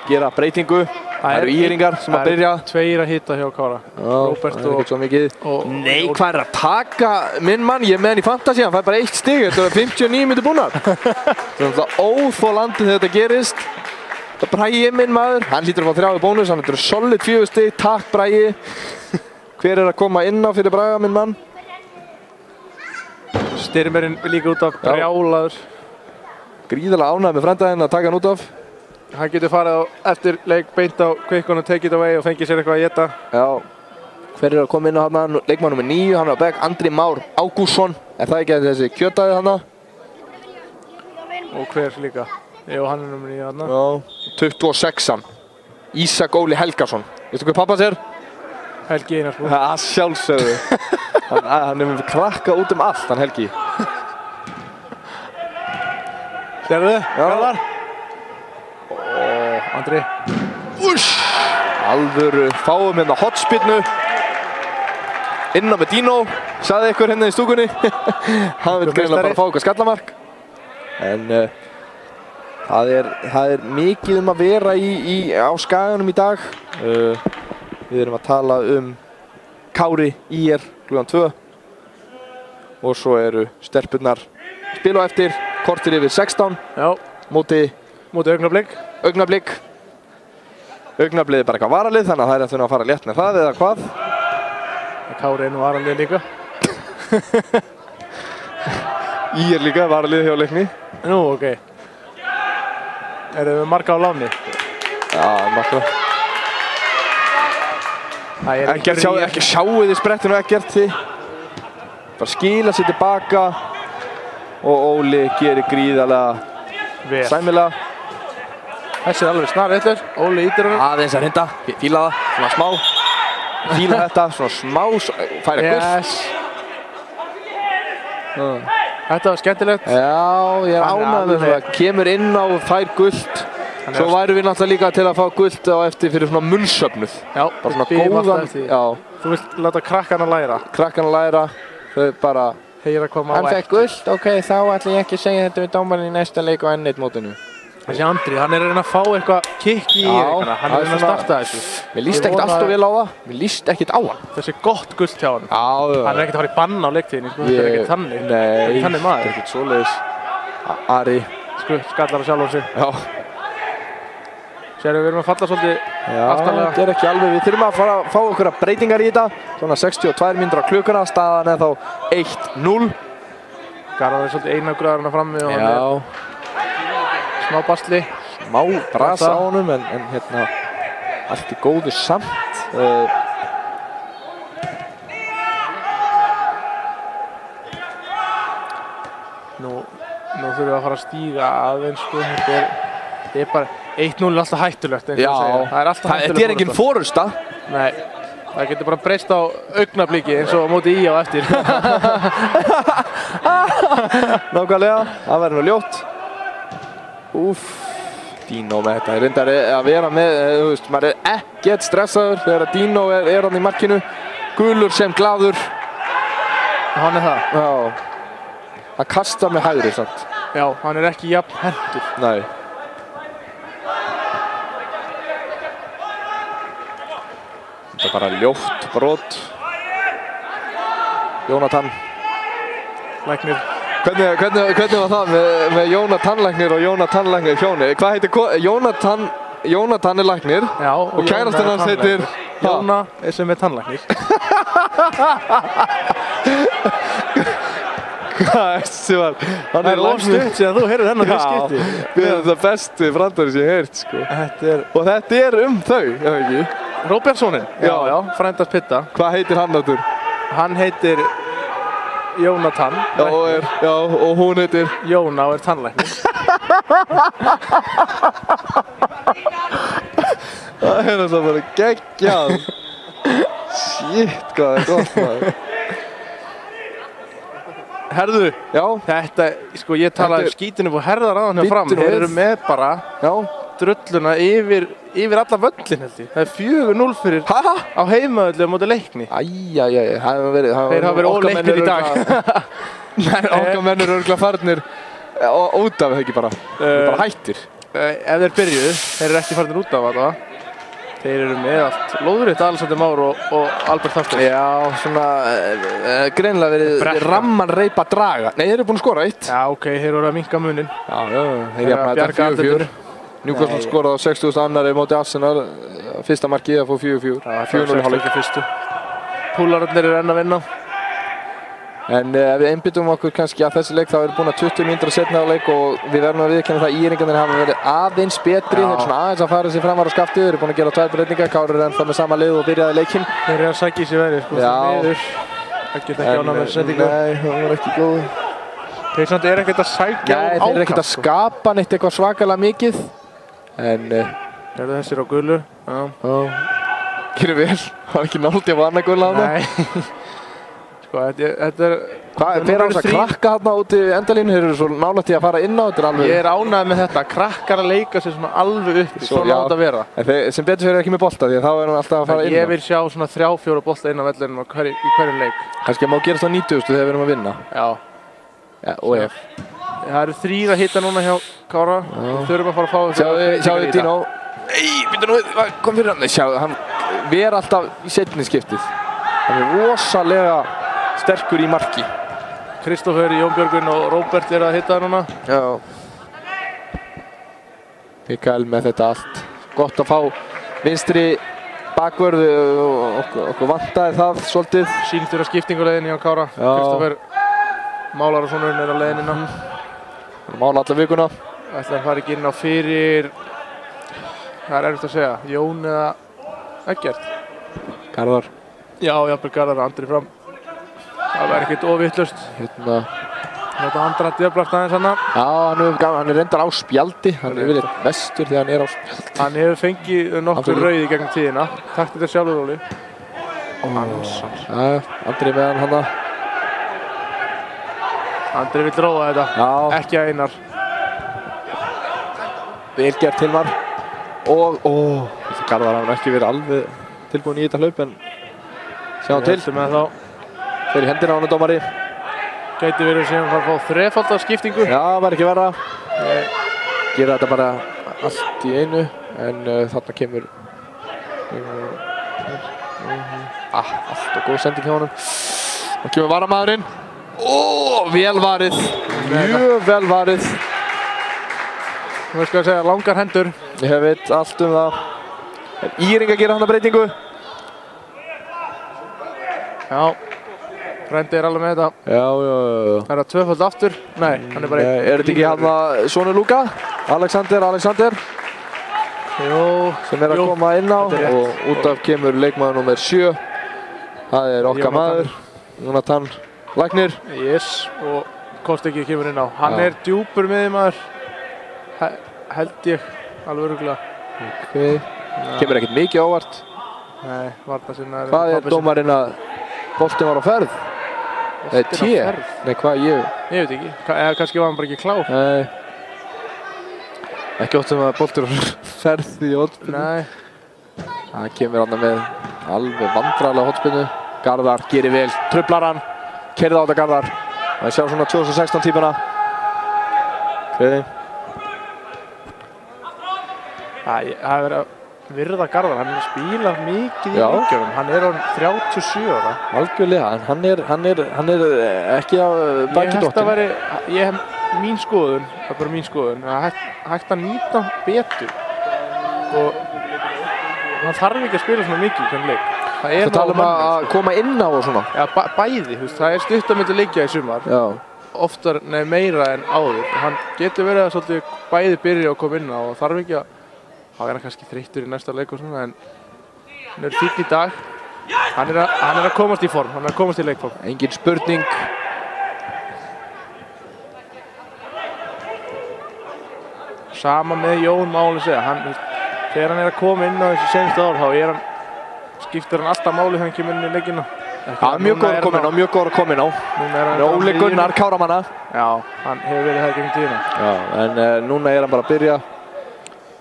gera breytingu. Það eru íringar sem að byrja. 2 að hitta hjá Kára. Róbert og... ekkert svo mikið. Nei, hvað er að taka minn mann? Ég með hann í fantasy, hann fær bara 1 stig. Þetta er 59 mínútur búnar. Það er alltaf óþolandi þegar þetta gerist. Það Bragi minn maður. Hann hlýtur að fá 3 í bónus. Hann er solid 4 stig. Takk Bragi. Hver er að koma inn á fyrir Braga, minn mann? Styrmirinn líka út af brjálaður. Gríðarlega ánægður með frændaðinn að taka hann út af. Hann getur farið á eftir leik beint á kvikkun og take it away og fengið sér eitthvað að éta. Já. Hver er að koma inn á hann? Leikmann nr. 9, hann er á bekk. Andri Már Ágústsson. Er það ekki þessi kjötaði hann? Og hver líka? Jú, hann er nr. 9 hann. Já. 26-an. Ísak Óli Helgason. Veistu hvað pappa sér? Helgi Einarsson. Það sjálfsögðu. Hann er með krakka út allt, hann Helgi. Sérðu þið? Garðar? Andri. Alvöru fáum hérna hotspinnu. Inná með Dino. Sagði ykkur hérna í stúkunni. Hann vil greinilega bara fá eitthvað skallamark. En það er mikið að vera á Skaganum í dag. Við erum að tala Kári IR klukkan 2 og svo eru stelpurnar spila á eftir kortir yfir 16. Já. Móti Augnablik. Augnablik er bara eitthvað varalið, þannig að það er eftir að fara létt með það eða hvað. Kári er nú varalið líka. IR líka varalið hjá leikni. Nú, ok. Erum við marga á láni? Já, marga. Ekki sjáu þið sprettinu ekkert þið. Bara skila sér tilbaka og Óli gerir gríðarlega sæmilega. Þessi er alveg snarvillur. Óli ítir hann. Aðeins að hrinda. Fíla það. Svona smá. Fíla þetta. Svona smá. Færa gult. Þetta var skemmtilegt. Já, ég er ánægður með það. Kemur inn á og fær gult. Svo værum við náttúrulega líka til að fá gult á eftir fyrir svona munnsöfnuð. Já, bara svona góðan. Já. Þú vilt láta krakkana læra. Þau bara heyra hvað má ekki. Hann fekk gult, ok, þá ætla ég ekki að segja þetta við dómarinn í næsta leik á N1 mótinu. Þessi Andri, hann er að reyna að fá eitthvað kikk í leikana. Hann er að reyna að starta þessu. Mér líst ekkert alltof vel á það. Mér líst ekkert á hann. Þessi er gott gult hjá hann. Hann er ekkert að fara í bann á leiktíðinni. Þetta er ekkert þannig. Nei, þetta er ekkert svoleiðis. Ari. Skallar að sjálfa sig. Já. Sérðu, við erum að falla svolítið aftarlega. Þetta er ekki alveg. Við þurfum að fara að fá okkur breytingar í þetta. Svona 62 mínútur á klukkuna. Staðan er þá 1-0. Garðar er svolítið einangraður hann frammi og hann er smá basli. Smá brasa á honum en hérna allt í góðu samt. Nú þurfum við að fara að stíga aðeins sko. Þetta er bara 1-0 er alltaf hættulegt. Já, það er alltaf hættulegt. Þetta er engin forusta. Nei, það getur bara breyst á Augnabliki eins og á móti í á eftir. Nákvæmlega, það verður nú ljótt. Úff, Dino með þetta. Það er reyndar að vera með, þú veist, maður er ekkert stressaður þegar Dino er hann í markinu. Gulur sem glaður. Hann er það? Já. Hann kastar með hægri, sant? Já, hann er ekki jafn hendur. Nei. Þetta er bara ljótt brot. Jónatan. Læknir. Hvernig var það með Jónatan Læknir og Jónatan Læknir hjóni? Hvað heitir Jónatan er læknir. Já, og kærastinn hans heitir Jóna sem er tannlæknir. Hvað þessi var? Það er ofstutt síðan þú heyrðu þennan fyrst skipti. Þetta er það besti brandari sem ég heyrt, sko. Og þetta er þau, ef ekki? Róbertssonin? Já, frændars Pitta. Hvað heitir hann áttur? Hann heitir Jónatan. Já, og hún heitir? Jóna og er tannlæknir. Það er alltaf bara geggjað. Shit, hvað er gott, maður. Herðu, já, þetta, sko ég talaði skítinu på herðar á hann hjá fram. Þeir eru með bara drulluna yfir alla völlin held ég. Það er 4-0 fyrir á heimavöllu á móti Leikni. Æjæjæj, þeir hafa verið óleiknir í dag. Okkar menn eru örugglega farnir út af það ekki bara. Bara hættir. Ef þeir byrjuðu, þeir eru ekki farnir út af það. Þeir eru með allt lóðuritt, Alexander Már og Albert Hafstein. Já, svona greinilega verið ramman reipa draga. Nei, þeir eru búin að skora eitt. Já, ok, þeir eru að minnka munin. Já, þeir jafnaði þetta 4-4. Newcastle skoraði á 60. annari móti Arsenal. Fyrsta markið að fá 4-4. 4-0 hálfleik fyrstu. Púlararnir eru enn að vinna. En ef við einbyttum okkur kannski að þessi leik þá erum við búin að 20 mínútur að setna á leik og við verðum að viðurkenna það að íringarnir hafa verið aðeins betri. Þeir eru svona aðeins að fara sér framar á skaftið. Þeir eru búin að gera 2 breytingar. Kári er ennþá með sama lið og byrjaði leikinn. Þeir eru að sækja í sig verið, sko. Já. Það geta ekki ánað með setningu. Nei, það var ekki góð. Þeir samt eru ekkert að sækja á ákast. Nei, þeir eru ekkert að skapa neitt eitthvað svakalega mikið. En eru þessir á gulu. Gerir vel. Það var ekki nált að vanna gula á það. Þetta er... Hvað er hans að krakka hérna út í endalínu? Þeir eru svo nálægt í að fara inn á þetta alveg... Ég er ánægð með þetta. Krakkar að leika sér svona alveg uppi. Svo láta að vera. Sem betur fyrir ekki með bolta því þá er hann alltaf að fara inn á. Ég vil sjá svona 3-4 bolta inn á vellinum í hverjum leik. Kannski má gerast á 90 þegar við erum að vinna. Já. Og ef. Það eru 3 að hitta núna hjá Kára. Við þurfum að fara að fá... Sjáðu Dino. Býta nú, kom fyrir hann. Sjáðu, hann ver alltaf í seinni skiptið. Hann er rosalega sterkur í marki. Kristoffer, Jón Björgvin og Róbert eru að hitta það núna. Já. Mikael með þetta allt. Gott að fá vinstri bakvörð. Okkur vantaði það svolítið. Sýndur á skiptinguleiðinni hjá Kára. Kristoffer Málarssonurinn er á leiðinina. Mála alla vikuna. Ætlar að fara ekki inn á fyrir... Það er erfitt að segja. Jón eða Eggert. Garðar. Já, jafnvel Garðar, Andri fram. Það var ekkert ofvittlust. Þetta andra djöflast aðeins hann. Já, hann er reyndar á spjaldi. Hann er verið vestur þegar hann er á spjaldi. Hann hefur fengið nokkur rauði gegnum tíðina. Takk þetta sjálfur, Óli. Andri með hann hana. Andri vill róa þetta. Já. Ekki að Einar. Vel gert Hilmar. Og, Garðar hafði ekki verið alveg tilbúin í þetta hlaup en sjáum til. Með þá. Þeir í hendina á hann dómari. Gæti verið sem að fá 3-falda skiptingu. Já, var ekki verra. Gera þetta bara allt í einu. En þarna kemur... allt og góð sending hjá honum. Það kemur varamaðurinn. Vel varið. Mjög vel varið. Þú veist hvað að segja, langar hendur. Ég veit allt það. Íringa gera hann að breytingu. Já. Frendi er alveg með þetta. Já. Er það 2-fald aftur? Nei, hann er bara einn. Er þetta ekki hann sonur Lúka? Alexander. Jú. Sem er að koma inn á. Og út af kemur leikmaður nr. 7. Það er okkar maður. Jónatan Læknir. Yes. Og Kostekki kemur inn á. Hann er djúpur miðjumaður. Held ég. Alveg örugglega. Ok. Kemur ekkert mikið óvart. Nei, varna sinna. Hvað er dómarinn að boltinn var á ferð? Það er T. Nei, hvað, ég veit ekki. Eða kannski var hann bara ekki klár. Nei. Ekki oft sem að boltur á ferð í hotspinnu. Nei. Það kemur hann með alveg vandræðilega hotspinnu. Garðar gerir vel, truflar hann. Keyrði á þetta Garðar. Það sjá svona 2016 típuna. Okay. Það er verið að virða Garðar, hann er spilað mikið í leikjunum, hann er á 37 ára. Algjörlega, en hann er ekki á baki dóttin. Ég hef mín skoðun, það er bara mín skoðun, að hægt að nýta betur. Og hann þarf ekki að spila svona mikið í hvern leik. Það tala að koma inn á og svona. Já, bæði, það stutt á milli leikja í sumar. Já. Oftar, meira en áður. Hann getur verið að svolítið bæði byrja og koma inn á og þarf ekki að þá hann kannski þreyttur í næsta leik og svona, en hann fínn í dag. Hann er að komast í form, hann er að komast í leikform. Engin spurning. Sama með Jón má alveg segja. Þegar hann er að koma inn á þessi seinustu ár, þá skiptir hann alltaf máli þegar hann kemur inn í leikina. Mjög góður að koma inn á, mjög góður að koma inn á. Óli Gunnar Káramanna. Já, hann hefur verið það gegn tíðina. Já, en núna er hann bara að byrja.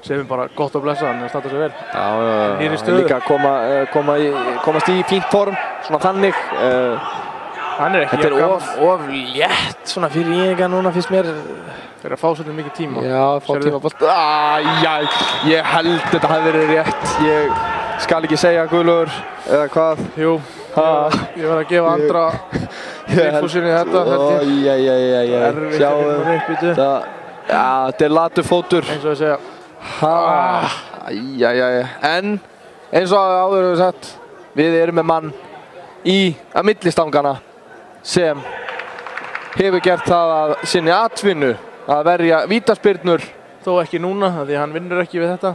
Sem bara gott að blessa, hann startar sér vel. Já, líka komast í fínt form, svona þannig. Þetta er of létt svona fyrir íninga núna finnst mér. Þeir eru að fá svolítið mikið tíma. Já, fá tíma bólt. Ég held þetta hafi verið rétt. Ég skal ekki segja Guðlaugur, eða hvað? Jú, ég var að gefa andra Vigfúsinni þetta. Sjáum þetta. Já, þetta er latur fótur. Eins og að segja. En eins og áður hefur sagt, við erum með mann að millistangana sem hefur gert það að sinni atvinnu að verja vítaspyrnur. Þó ekki núna, því hann vinnur ekki við þetta.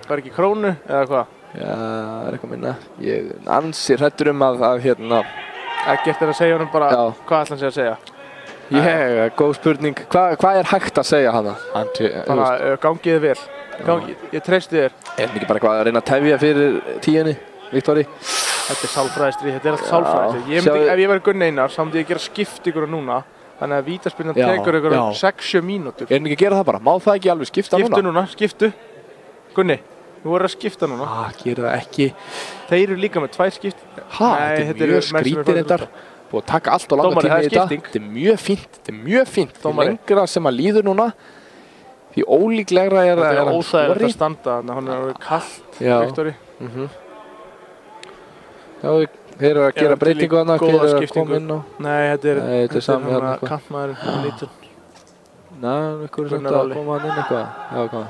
Það er ekki krónu, eða hvað? Já, það er eitthvað minna. Ég ansi hræddur að hérna... Ekkert er að segja honum bara, hvað ætla hann sé að segja? Góð spurning. Hvað er hægt að segja hana? Bara, gangið vel. Ég treysti þér. Er hann ekki bara eitthvað að reyna að tefja fyrir tíunni, Viktori? Þetta er sálfræðistríð, þetta er allt sálfræðistríð. Ef ég væri Gunni Einar, þá myndi ég gera skiptingur núna. Þannig að vítaspyrnan tekur ykkur 6-7 mínútur. Er hann ekki að gera það bara? Má það ekki alveg skipta núna? Skiptu núna, skiptu. Gunni, þú voru að skipta núna. Gera það ekki. Þeir eru líka með 2 skipt. Þetta er mjög skrítið reyndar. Búið að taka allt og langa tíma í þetta. Þetta er mjög fínt. Því lengra sem að líður núna, því ólíklegra er að hann skori. Þetta er óþægilegt að standa, þannig að hann er orðið kalt, Viktori. Þeir eru að gera breytingu þarna, þeir eru að koma inn á. Nei, þetta er sami hérna. kantmaðurinn, lítur. Ykkur er samt að koma hann inn eitthvað. Já, hvað?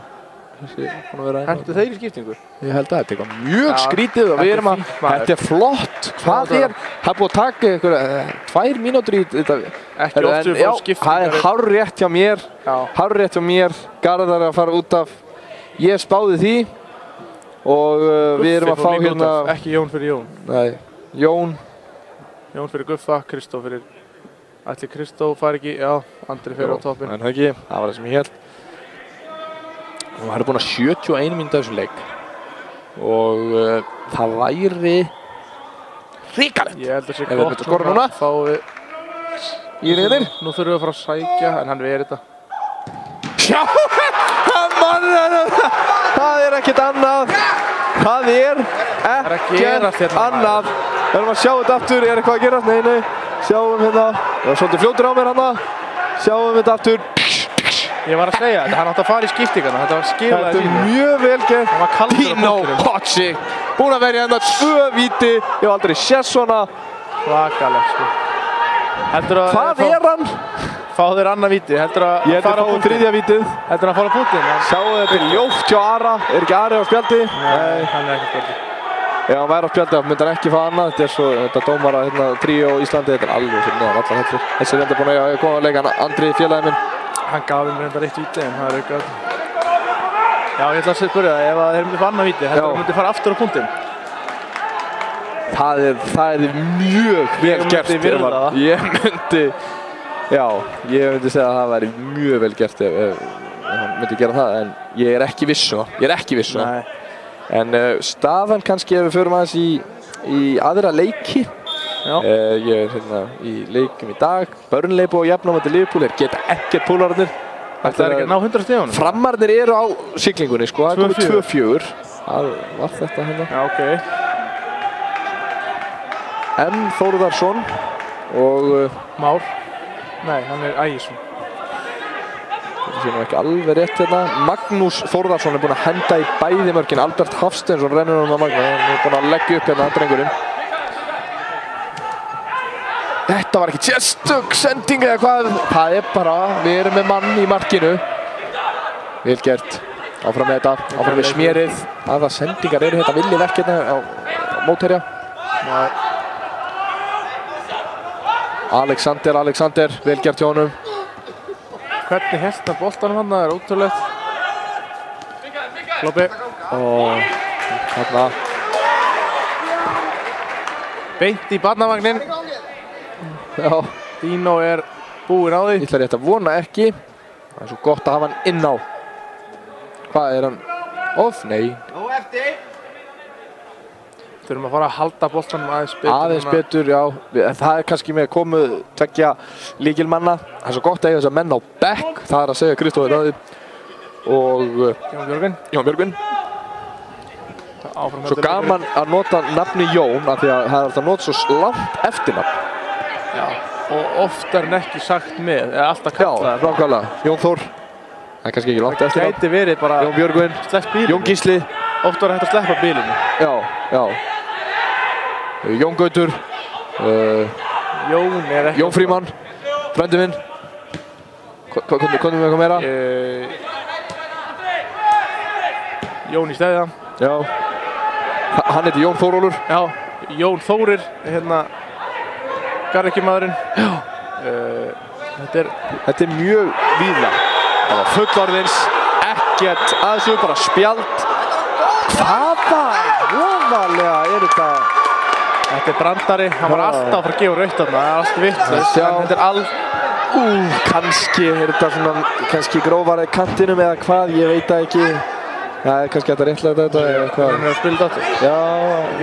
Hentu þeir í skiptingu? Ég held að þetta er eitthvað mjög skrítið og við erum að... Þetta er flott. Hvað er? Það er búið að taka ykkur 2 mínútur í þetta. Ekki oft við fórum skiptingar. Það er hárrétt hjá mér. Hárrétt hjá mér. Garðar að fara út af. Ég spáði því. Og við erum að fá hérna... Ekki Jón fyrir Jón. Nei. Jón fyrir Guffa, Kristó fyrir... Ætli Kristó fari ekki, Andri fyrir á toppinn. En það ekki, það var það sem ég held. Og það er búin að 71 mínútur af þessum leik. Og það væri... hrikalegt. Ég held að sé gott skora núna. Fái... Í riðinir. Nú þurfum við að fara að sækja, en hann verið þetta. Sjá! Það er ekkert annað. Það er ekkert annað. Við erum að sjá þetta aftur, er eitthvað að gerast? Nei. Sjáum hérna. Það var svolítið fljótur á mér hana. Sjáum þetta aftur. Ég var að segja þetta, hann átti að fara í skiptingana. Þetta var skilaði víti. Þetta er mjög vel gert. Dino Hoxi. Búinn að verja hérna 2 víti. Ég hef aldrei séð svona. Svakalegt, sko. Hvað er hann? Fá þeir annað víti. Heldur að fara á þriðja vítið. Heldur að fara á púntinn. Sjáu þetta er ljótt hjá Ara. Er ekki Ari á spjaldi? Nei, hann er ekki spjaldi. Ef hann væri á spjaldi, þá myndi hann ekki fá annað. Þetta er svo, þetta dómara tríó í Íslandi, þetta er alveg fyrir neðan allar hellir. Þessi er enda búinn að koma að leika Andri félagi minn. Hann gaf þeim reyndar 1 víti, en það er aukað. Já, ég ætla að spyrja það, ef þeir myndi fá annað víti, heldur að myndi fara aftur á punktinn. Það er mjög vel gert. Ég myndi segja að það væri mjög vel gert ef hann myndi gera það, en ég er ekki viss um það. En staðan kannski ef við förum aðeins í aðra leiki. Ég er hérna í leikum í dag. Burnley búið að jafna á móti Liverpool, geta ekkert púlararnir. Það er ekki að ná 100 stigunum. Framarnir eru á siglingunni, sko. Það komið 2-4. Það var þetta hérna. Já, ok. M. Þórðarsson og... Már. Nei, hann er Ægisson. Þetta sé nú ekki alveg rétt hérna. Magnús Þórðarsson er búinn að henda í bæði mörkin. Albert Hafsteinsson rennur hann á Magnús. Hann er búinn að leggja upp hérna drengurinn. Þetta var ekki sérstök sending eða hvað. Það er bara, við erum með mann í markinu. Vel gert. Áfram með þetta, áfram með smérið. Aða sendingar eru þetta villið ekki hérna á mótherja. Nei. Alexander, vel gert hjá honum. Hvernig hélt hann boltanum hann, það er ótrúlegt. Kloppi. Og þarna. Beint í barnavagnin. Já. Dino er búinn á því. Ég ætla rétt að vona ekki. Það er svo gott að hafa hann inn á. Hvað er hann? Off? Nei. Þurfum að fara að halda boltanum aðeins betur. Aðeins betur, já. Það er kannski með komu tveggja lykilmanna. Það er svo gott að eiga þess að menn á bekk. Það er að segja Kristófer Daði og Jón Björgvin. Svo gaman að nota nafni Jón af því að það er alltaf notað svo langt eftirnafn. Já, og oftar en ekki sagt með, eða alltaf kallað. Já, nákvæmlega. Jón Þór. Það er kannski ekki langt eftirnafn. Það gæti verið bara Jón Björgvin, Jón Gísli. Oft var hægt að sleppa bílinu. Já. Jón Gautur. Jón er ekki... Jón Frímann. Frændi minn. Hvað með eitthvað meira? Jón í stæða. Já. Hann heiti Jón Þórólfur. Já, Jón Þórir, hérna garðyrkjumaðurinn. Já. Þetta er mjög víða. Það var fullorðins, ekkert aðeins bara spjald. Hvaða voðalega er þetta? Þetta er brandari, hann var alltaf að fara að gefa rautt þarna, það er allt vitlaust. Þetta er kannski er þetta svona, kannski grófara í kantinum eða hvað, ég veit það ekki. Það er kannski hægt að réttlega þetta eða hvað. Hann er að spila þetta. Já. Ég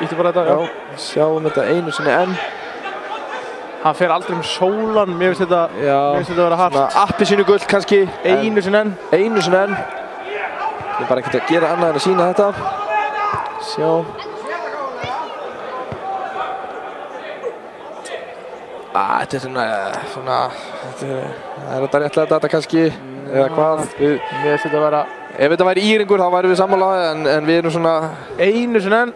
geti bara þetta, já. Sjáum þetta einu sinni enn. Hann fer aldrei með sólan, mér finnst þetta vera hart. Svona appelsínugult kannski. Einu sinni enn. Ég er bara ekkert að gera annað en að sýna þetta. Sjá. Þetta er svona, það er þetta réttlega þetta kannski, eða hvað. Mér finnst þetta vera... Ef þetta væri íringur þá væri við sammála, en við erum svona... Einu sinni enn.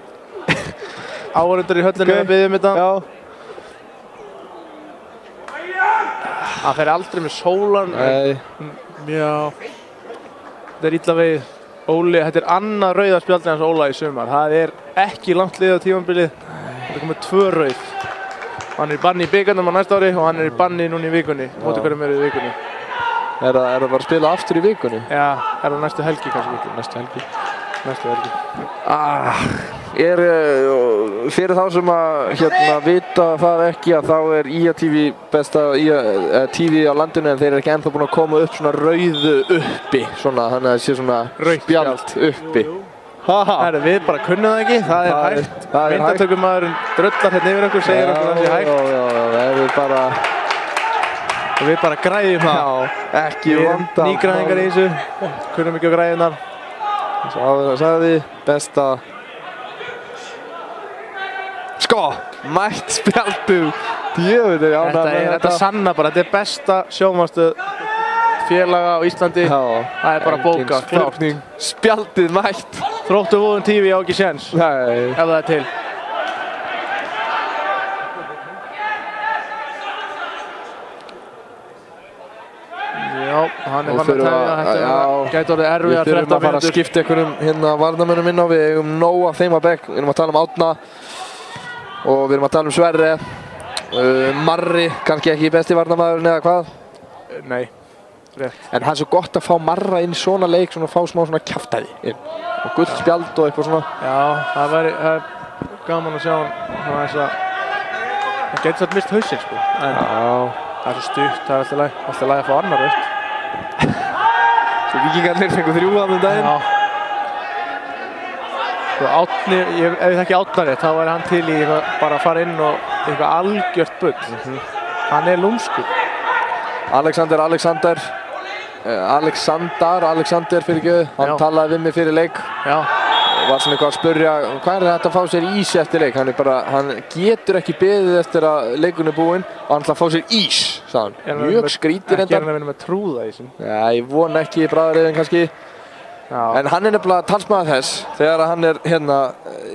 Áhorfendur í höllinu að biðja þetta. Já. Hann fer aldrei með sólan. Nei. Já. Þetta er illa vegið. Óli, þetta er annað rauða spjaldið hans Óla í sumar. Það er ekki langt liðið á tímabilið. Það er komið 2 rauð. Hann er í banni í bikarnum á næsta ári og hann er í banni núna í vikunni. Móti hverjum eru í vikunni. Er það bara að spila aftur í vikunni? Já, er það næstu helgi kannski ekki. Næstu helgi. Fyrir þá sem að vita það ekki að þá er IA-TV besta TV á landinu en þeir eru ekki ennþá búin að koma upp svona rauðu uppi. Svona, þannig að það sé svona spjald uppi. Við bara kunnum það ekki, það er hægt. Myndatökumaðurinn dröllar hérna yfir okkur, segir okkur að það sé hægt. Og við bara græðum það. Ekki vanda. Nýgræðingar í þessu, kunnum ekki á græðunar. Svo áður að sagði besta. Sko, mætt spjaldu. Djöfull er ég ánægður með þetta. Þetta sanna bara, þetta er besta sjónvarpsstöð félaga á Íslandi. Það er bara bóka, klárt. Spjaldið mætt. Þróttur Voðun TV á ekki séns. Nei. Ef það er til. Já, hann er farin að tefja. Þetta gæti orðið erfið að 13 mínútur. Við þurfum að fara að skipta einhverjum varnarmönnum inn á. Við eigum nóg af þeim að bekk. Við erum að tala um Átna. Og við erum að tala um Sverre. Marri, kannski ekki besti varnarmaðurinn eða hvað? Nei. Rétt. En það er svo gott að fá Marra inn í svona leik, svona fá smá svona kjaftæði inn. Og gult spjald og eitthvað svona. Já, það er gaman að sjá hann eins að... Það getur svolítið mist hausinn, sko. En það er svo stutt, það er alltaf læg að fá annar rautt. Svo Víkingarnir fengu 3 þarna daginn. Já. Svo Átni, ef ég þekki Átna rétt, þá væri hann til í bara að fara inn og eitthvað algjört bull. Hann er lúmskur. Alexander fyrir göðu, hann talaði við mig fyrir leik. Já. Og var svona eitthvað að spurja, hvað er þetta að fá sér ís eftir leik? Hann getur ekki beðið eftir að leikurinn er búinn og hann ætla að fá sér ís, sagði hann. Mjög skrítið reyndar. Ekki er hann að vinna með trúða ísinn. Já, ég vona ekki í bræðarriðin kannski. En hann nefnilega talsmaður þess þegar hann hérna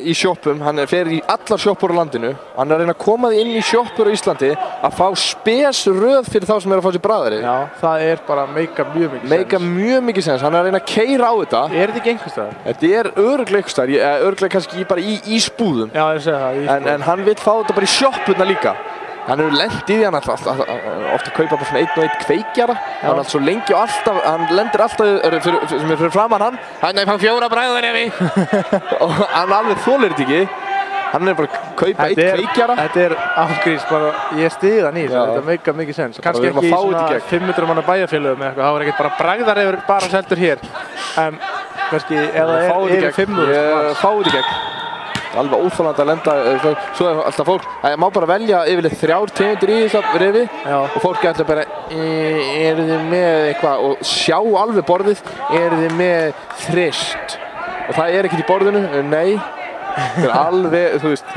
í sjoppum, hann fer í allar sjoppur á landinu. Hann að reyna að koma því inn í sjoppur á Íslandi að fá spesröð fyrir þá sem að fá sér bragðari. Já, það bara meika mjög mikið sens. Meika mjög mikið sens. Hann að reyna að keyra á þetta. Þetta ekki einhvers staðar? Þetta örugglega einhvers staðar. Örugglega kannski bara í ísbúðum. Já, ég segi það, í ísbúðum. En hann vill fá þetta bara í sjoppurna líka. Hann hefur lent í því, hann ofta að kaupa bara svona einn og einn kveikjara. Hann alltaf svo lengi og alltaf, hann lendir alltaf sem fyrir framan hann. Hann fá 4 bragðari af því. Og hann alveg þolir þetta ekki. Hann bara að kaupa einn kveikjara. Þetta afgrís bara, ég styð hann í þessu, þetta meika mikið sens. Kannski ekki í svona 500 manna bæjarfélögum eða eitthvað, það var ekkert bara bragðari bara seldur hér. En kannski, ef það yfir 500. Ég fáið í gegn. Alveg óþolandi að lenda, svo alltaf fólk, það má bara velja yfirleitt 3 tegundir í þessa rifi og fólk ætla bara, eru þið með eitthvað og sjá alveg borðið, eru þið með þrist og það ekkert í borðinu, nei, það alveg, þú veist,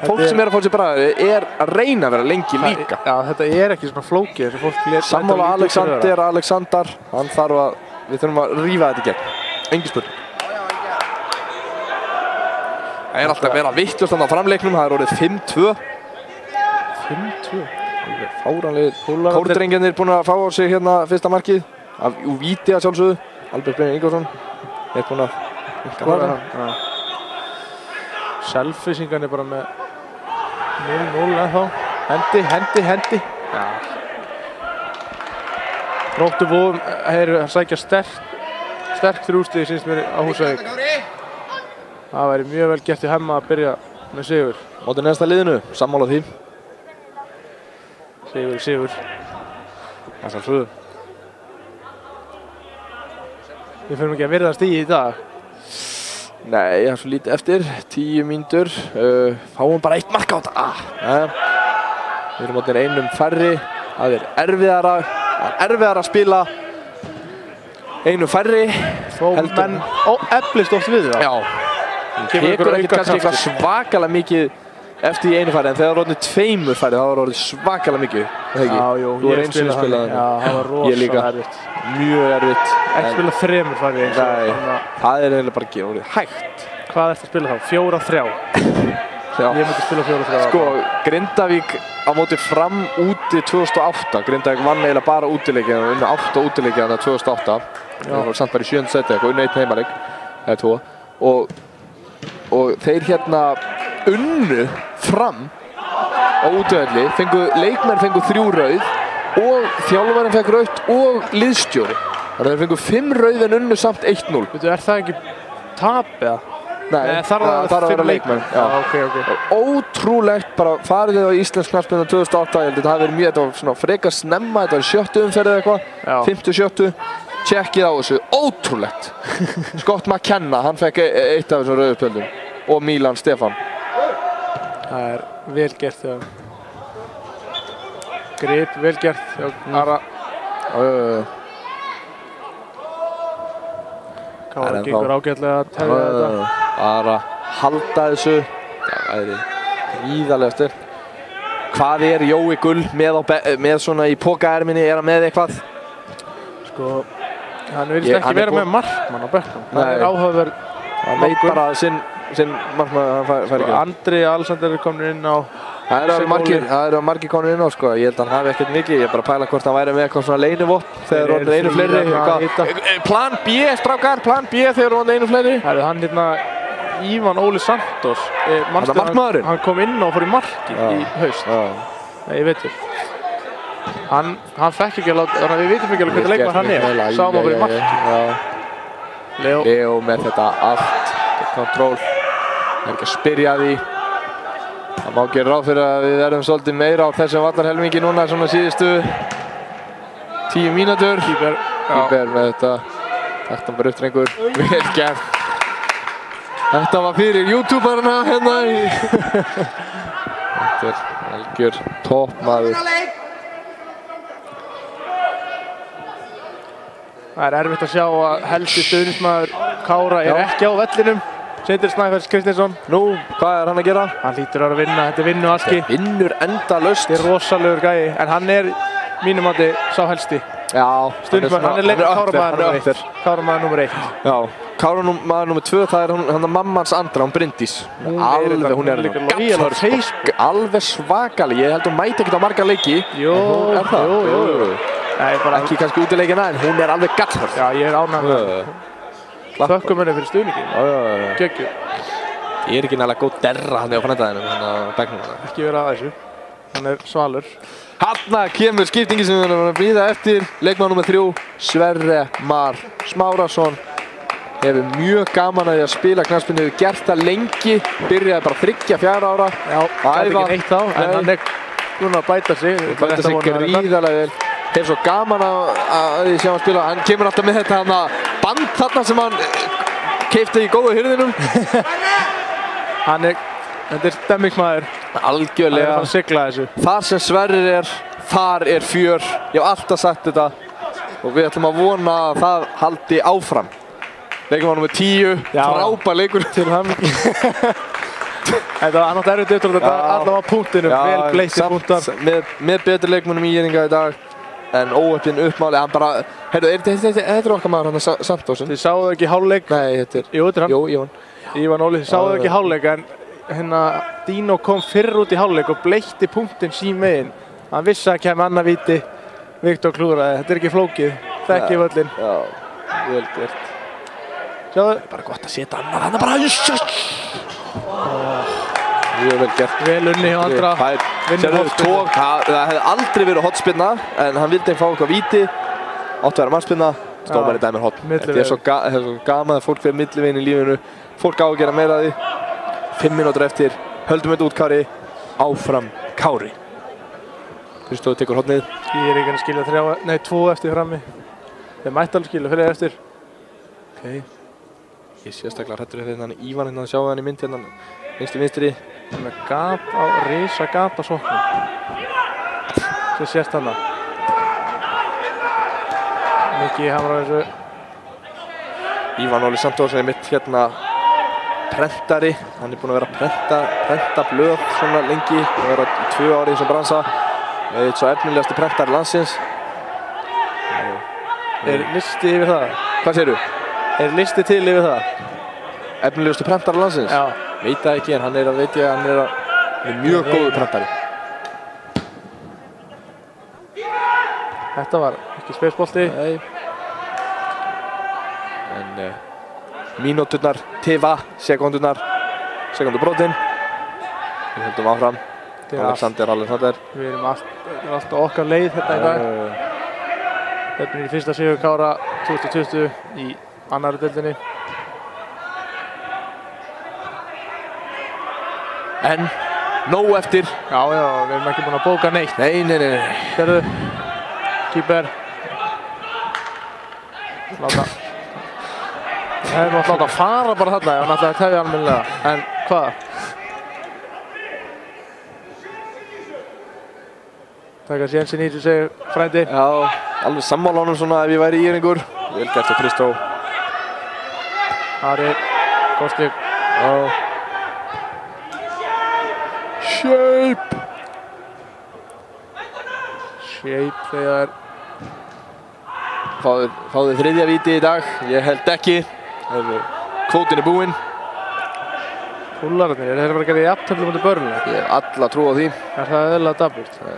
fólk sem að fá sér bragðari að reyna að vera lengi líka. Já, þetta ekki svona flókið, þessu fólk leta sammála Alexander, hann þarf að, við þurfum að rífa þetta í gegn, engin spurning. Það alltaf að vera vittlust á framleiknum, það orðið 5-2. 5-2? Fáránlegir. Kórdrengjarnir búin að fá á sig hérna fyrsta markið. Úr víti að sjálfsögðu. Albert Brynjar Ingvarsson búin að vinka. Selfissingarnir bara með 0-0 ennþá. Hendi. Gróttu Vogum að sækja sterk þrjústig syns mér á Húsavík. Það væri mjög vel gert í Hemma að byrja með sigur. Móti næsta liðinu, sammála því. Sigur. Það sjálfsögðu. Við fyrir ekki að virða stígi í dag. Nei, það svo lítið eftir. 10 mínútur. Fáum bara 1 mark á þetta. Við erum mótið einum færri. Það erfiðara að spila. Einum færri. Þó menn eflist oft við það. Já. Það tekur ekkert kannski eitthvað svakalega mikið eftir í einu færi, en þegar það var orðið 2 færi, þá var orðið svakalega mikið. Já, jú, ég spilaði þannig. Já, það var rosalega erfitt. Mjög erfitt. Ekki spila 3 færi eins og. Nei, það eiginlega bara ekki orðið hægt. Hvað ertu að spila þá? 4-3? Ég myndi spila 4-3. Sko, Grindavík á móti Fram úti 2008. Grindavík vann eiginlega bara útileikina og unnu 8 útileikina 2008. Það var samt bara í 7. seti eitthvað, unnu 1 heimaleik, eða 2. Og þeir hérna unnu Fram á útivelli, leikmenn fengu 3 rauð og þjálfarinn fekk rautt og liðsstjóri. Þannig að þeir fengu 5 rauð en unnu samt 1-0. Veitu, það ekki tap eða? Nei, það þarf að vera leikmenn. Já, ok. Ótrúlegt, bara farið þið á Íslensk knattspyrna 2008, ég held að þetta hafi verið mjög, þetta var svona frekar snemma, þetta var 7. umferð eða eitthvað, 5-7. Tjekkið á þessu, ótrúlegt. Scott McKenna, hann fekk eitt af þessum rauðu spjöldum. Og Milan Stefán. Það vel gert hjá þeim. Grip, vel gert hjá Ara. Kára gengur ágætlega að tefja þetta. Ara halda þessu. Það væri gríðarlega sterkt. Hvað Jói Gull með svona í pokaerminni, hann með eitthvað? Sko, hann vilst ekki vera með markmann á bekknum. Það áhugaverð. Hann veit bara sinn markmann, hann fær ekki. Andri Alexander komnir inn á. Það eru margir komnir inn á, sko. Ég held að hann hafi ekkert mikið. Ég er bara að pæla hvort hann væri með eitthvað svona leinivopn þegar hann er einu fleiri. Plan B, strákar, plan B þegar hann er einu fleiri. Það hann hérna Ívan Óli Santos. Markmaðurinn? Hann kom inn og fór í markið í haust. Nei, ég veit þér. Hann fekk ekki að láta, þannig að við vitum ekki alveg hvernig leikmaður hann er. Sáum okkur í markið. Leo með þetta allt. Kontról. Það ekki að spyrja því. Það má gera ráð fyrir að við verðum svolítið meira á þessum vallarhelmingi núna, svona síðustu 10 mínútur. Kýper með þetta. Taktan bara upp, drengur. Vel gert. Þetta var fyrir YouTuberna hérna í. Þetta algjör toppmaður. Það erfitt að sjá að helsti stuðningsmaður Kára ekki á vellinum. Sindri Snæfells Kristinsson. Nú, hvað hann að gera? Hann hlýtur að vinna, þetta vinnu alki. Vinnur endalaust. Þetta rosalegur gæi, en hann mínum mati sá helsti. Já, Hann er Káramaður nummer 1. Já, Káramaður nummer 2, það er hann mamma hans Andra, hún Bryndís. Hún er gallhörk, alveg svakalig. Ég held hún mæti ekkert á marga leiki. Jú. Ekki kannski útileikina, en hún er alveg gallhörk. Já, ég er ánægður. Þökkum henni fyrir stuðningin. Gekkju. Ég er ekki nægilega góð derra hann á frændæðinum, hann á bekknum. Ekki vera að þessu. Hann er svalur. Hanna kemur skiptingi sem við erum að bíða eftir. Leikmaður nummer 3, Sverre Mar Smárasson. Hefur mjög gaman að spila knattspyrnu, hefur gert það lengi. Byrjaði bara 3-4 ára. Já, það er ekki neitt þá, en hann er búinn að bæta sig. Bæta sig gríðarlega vel. Hefur svo gaman að því sjá hann spila. Hann kemur alltaf með þetta band þarna sem hann keypti í góðu hirðinum. Þetta er stemmingsmaður. Algjörlega. Það er að sigla þessu. Þar sem Sverrir er, þar er fjör. Ég hef alltaf sagt þetta og við ætlum að vona að það haldi áfram. Leikmaður nummer 10, frábær leikur til hann. Þetta var annars erfitt eftir þetta, allavega á punktinum, vel bleikti punktar. Með betri leikmönnum í Írninga í dag, en óöppin uppmáli. Hann bara, þetta er okkar maður, hann er Sandósson. Þið sáðu ekki hálfleik? Nei, þetta er... Jú, þetta er hann. Jú, Ívan Óli, þið sáðu ekki hálfleik, en Dino kom fyrr út í hálfleik og bleikti punktinn sín megin. Hann vissi að kemur annað víti, Viktor klúðraði. Þetta er ekki flókið, þekki völlin. Já, vel gert. Sjáðu. Bara gott að setja hann bara... Mjög vel gert. Vel unni hjá Andra. Það hefði aldrei verið hotspinna, en hann vildi fá eitthvað víti. Áttu að vera mannspinna, stómari dæmir hotn. Þetta er svo gaman að fólk fyrir milliveginn í lífinu. Fólk á að gera meira af því. 5 mínútur eftir, höldum þetta út Kári, áfram Kári. Kristóður tekur hotnið. Ég er ekki að skilja 2 eftir frammi. Þeir mætti alveg skilja 3 eftir. Ok. Ég er sérstaklega hrættur eftir þannig Ívan hérna að sjá hann í mynd hérna, vinstri. Með risa gat á sóknum. Svo sést hann það. Mikið hamra á þessu. Ívan Óli Sandósson er mitt hérna prentari, hann er búinn að vera að prenta blöð svona lengi, búinn að vera í 2 ári í þessum bransa. Eitt svo efnilegasti prentari landsins. Er listi yfir það? Hvað segirðu? Er listi til yfir það? Efnilegasti prentari landsins? Já. Veit það ekki, en hann er mjög góður prentari. Þetta var ekki spesbolti. Nei. En mínúturnar, sekúndurnar, sekúndubrotin. Við höldum áfram. Alexander. Við erum alltaf okkar leið hérna í dag. Þetta er í fyrsta sigur Kára 2020 í annarri deildinni. En nóg eftir. Já, við erum ekki búin að bóka neitt. Nei. Sérðu, kýper. Láta. Það hefði mátt láta fara bara þarna ef hann ætlaði að tefja almennilega. En hvað? Það er kannski Jensen í þessu segir frændi. Já, alveg sammála honum svona ef ég væri Írningur. Vel gert á Kristó. Ari, Kostik. Já. Shape þegar fáðu þriðja víti í dag. Ég held ekki. Kvótin er búinn. Púlararnir, þeir eru bara að gera jafntefli mútið Burnley. Ég hef alla trú á því. Er það eðlilega dapurt? Það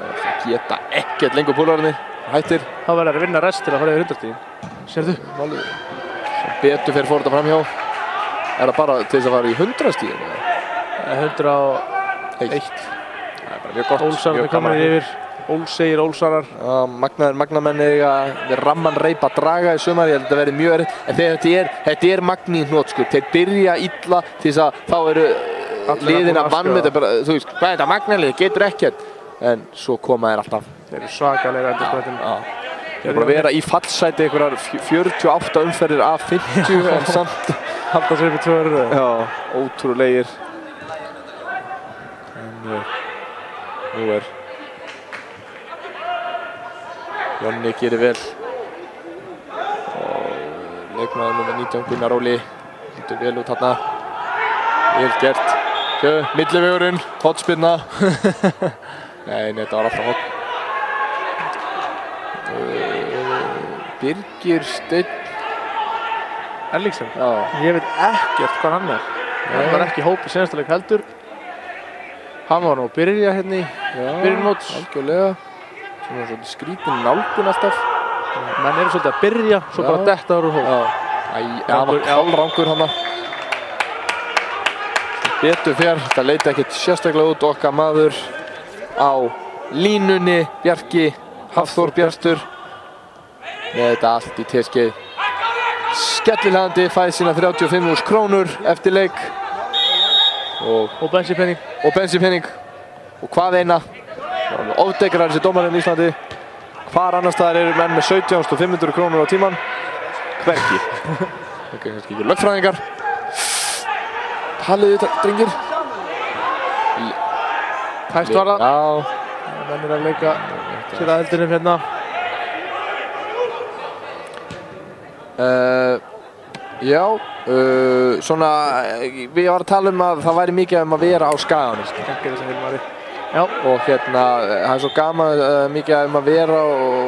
geta ekkert lengur púlararnir. Hættir. Það verður að vinna rest til að fara yfir 100 stíðin. Sérðu? Sem betur fer fór þetta framhjá. Er það bara til þess að fara í 100 stíðin? 101. Það er bara mjög gott. Ólsararnir komið yfir. Ólsegir, Ólsarar. Magnamenn er ramman reip að draga í sumar. Ég held að þetta verði mjög erfitt. En þetta er magni í hnótskut. Þeir byrja illa til þess að þá eru liðin að vanmeta. Þú veist, hvað er þetta magnalið? Getur ekkert. En svo koma þeir alltaf. Þeir eru svakalega endurskvættin. Þeir eru bara að vera í fallsæti einhverjar 48 umferðir af 50 en samt. Halda sér upp í 2 röð. Já, ótrúlegir. En nú er Jonni gerir vel og leikmaður nummer 19 Gunnar Óli lítur vel út þarna. Vel gert. Millivegurinn, hotspinna. Nei, þetta var alltaf hot. Birgir Steinn Erlingsson. Já. Ég veit ekkert hvað hann er. Hann var ekki í hópi senasta leik heldur. Hann var nú að byrja hérna í byrjunmóts. Algjörlega. Svona svolítið skrítin nálgun alltaf. Menn eru svolítið að byrja, svo bara detta úr hóp. Það var hálfrangur hana. Betur fyrr, það leiti ekkert sérstaklega út. Okkar maður á línunni, Bjarki Hafþór Bjartur. Með þetta allt í teskeið. Skellilhandi, fæði sína 35.000 krónur eftir leik. Og bensinpenning. Og bensinpenning. Og hvað eina. Ofdekraður þessi dómarinn í Íslandi. Hvar annars staðar eru menn með 17.500 krónur á tíman? Hvergi. Ok, kannski ekki lögfræðingar. Talið þið, drengir. Hægt var það. Já. Menn eru að leika sér að eldinum hérna. Svona, við varum að tala að það væri mikið að vera á Skaganum. Já. Og hérna, það er svo gaman mikið að vera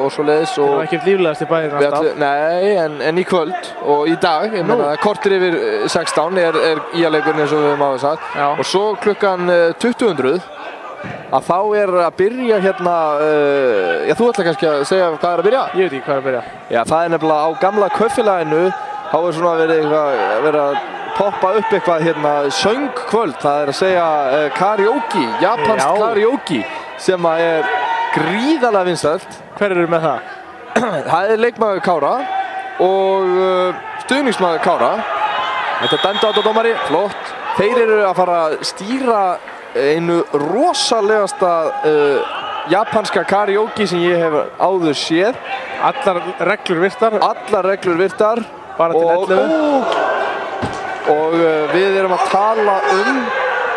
og svo leiðis. Það var ekki líflegast í bæðin alltaf. Nei, en í kvöld og í dag, ég meina, kortir yfir 16 er IA-leikurinn eins og við höfum áður sagt. Og svo klukkan 20:00 að þá er að byrja hérna, þú ætla kannski að segja hvað er að byrja? Ég veit ekki hvað er að byrja. Já, það er nefnilega á gamla kaupfélaginu, þá er svona verið að poppa upp eitthvað hérna söngkvöld, það er að segja karaoke, japanskt karaoke sem er gríðarlega vinsælt. Hver eru með það? Það er leikmaður Kára og stuðningsmaður Kára. Þetta er dæmd dómari, flott. Þeir eru að fara að stýra einu rosalegasta japanska karaoke sem ég hef áður séð. Allar reglur virtar. Allar reglur virtar. Bara til 11. Og við erum að tala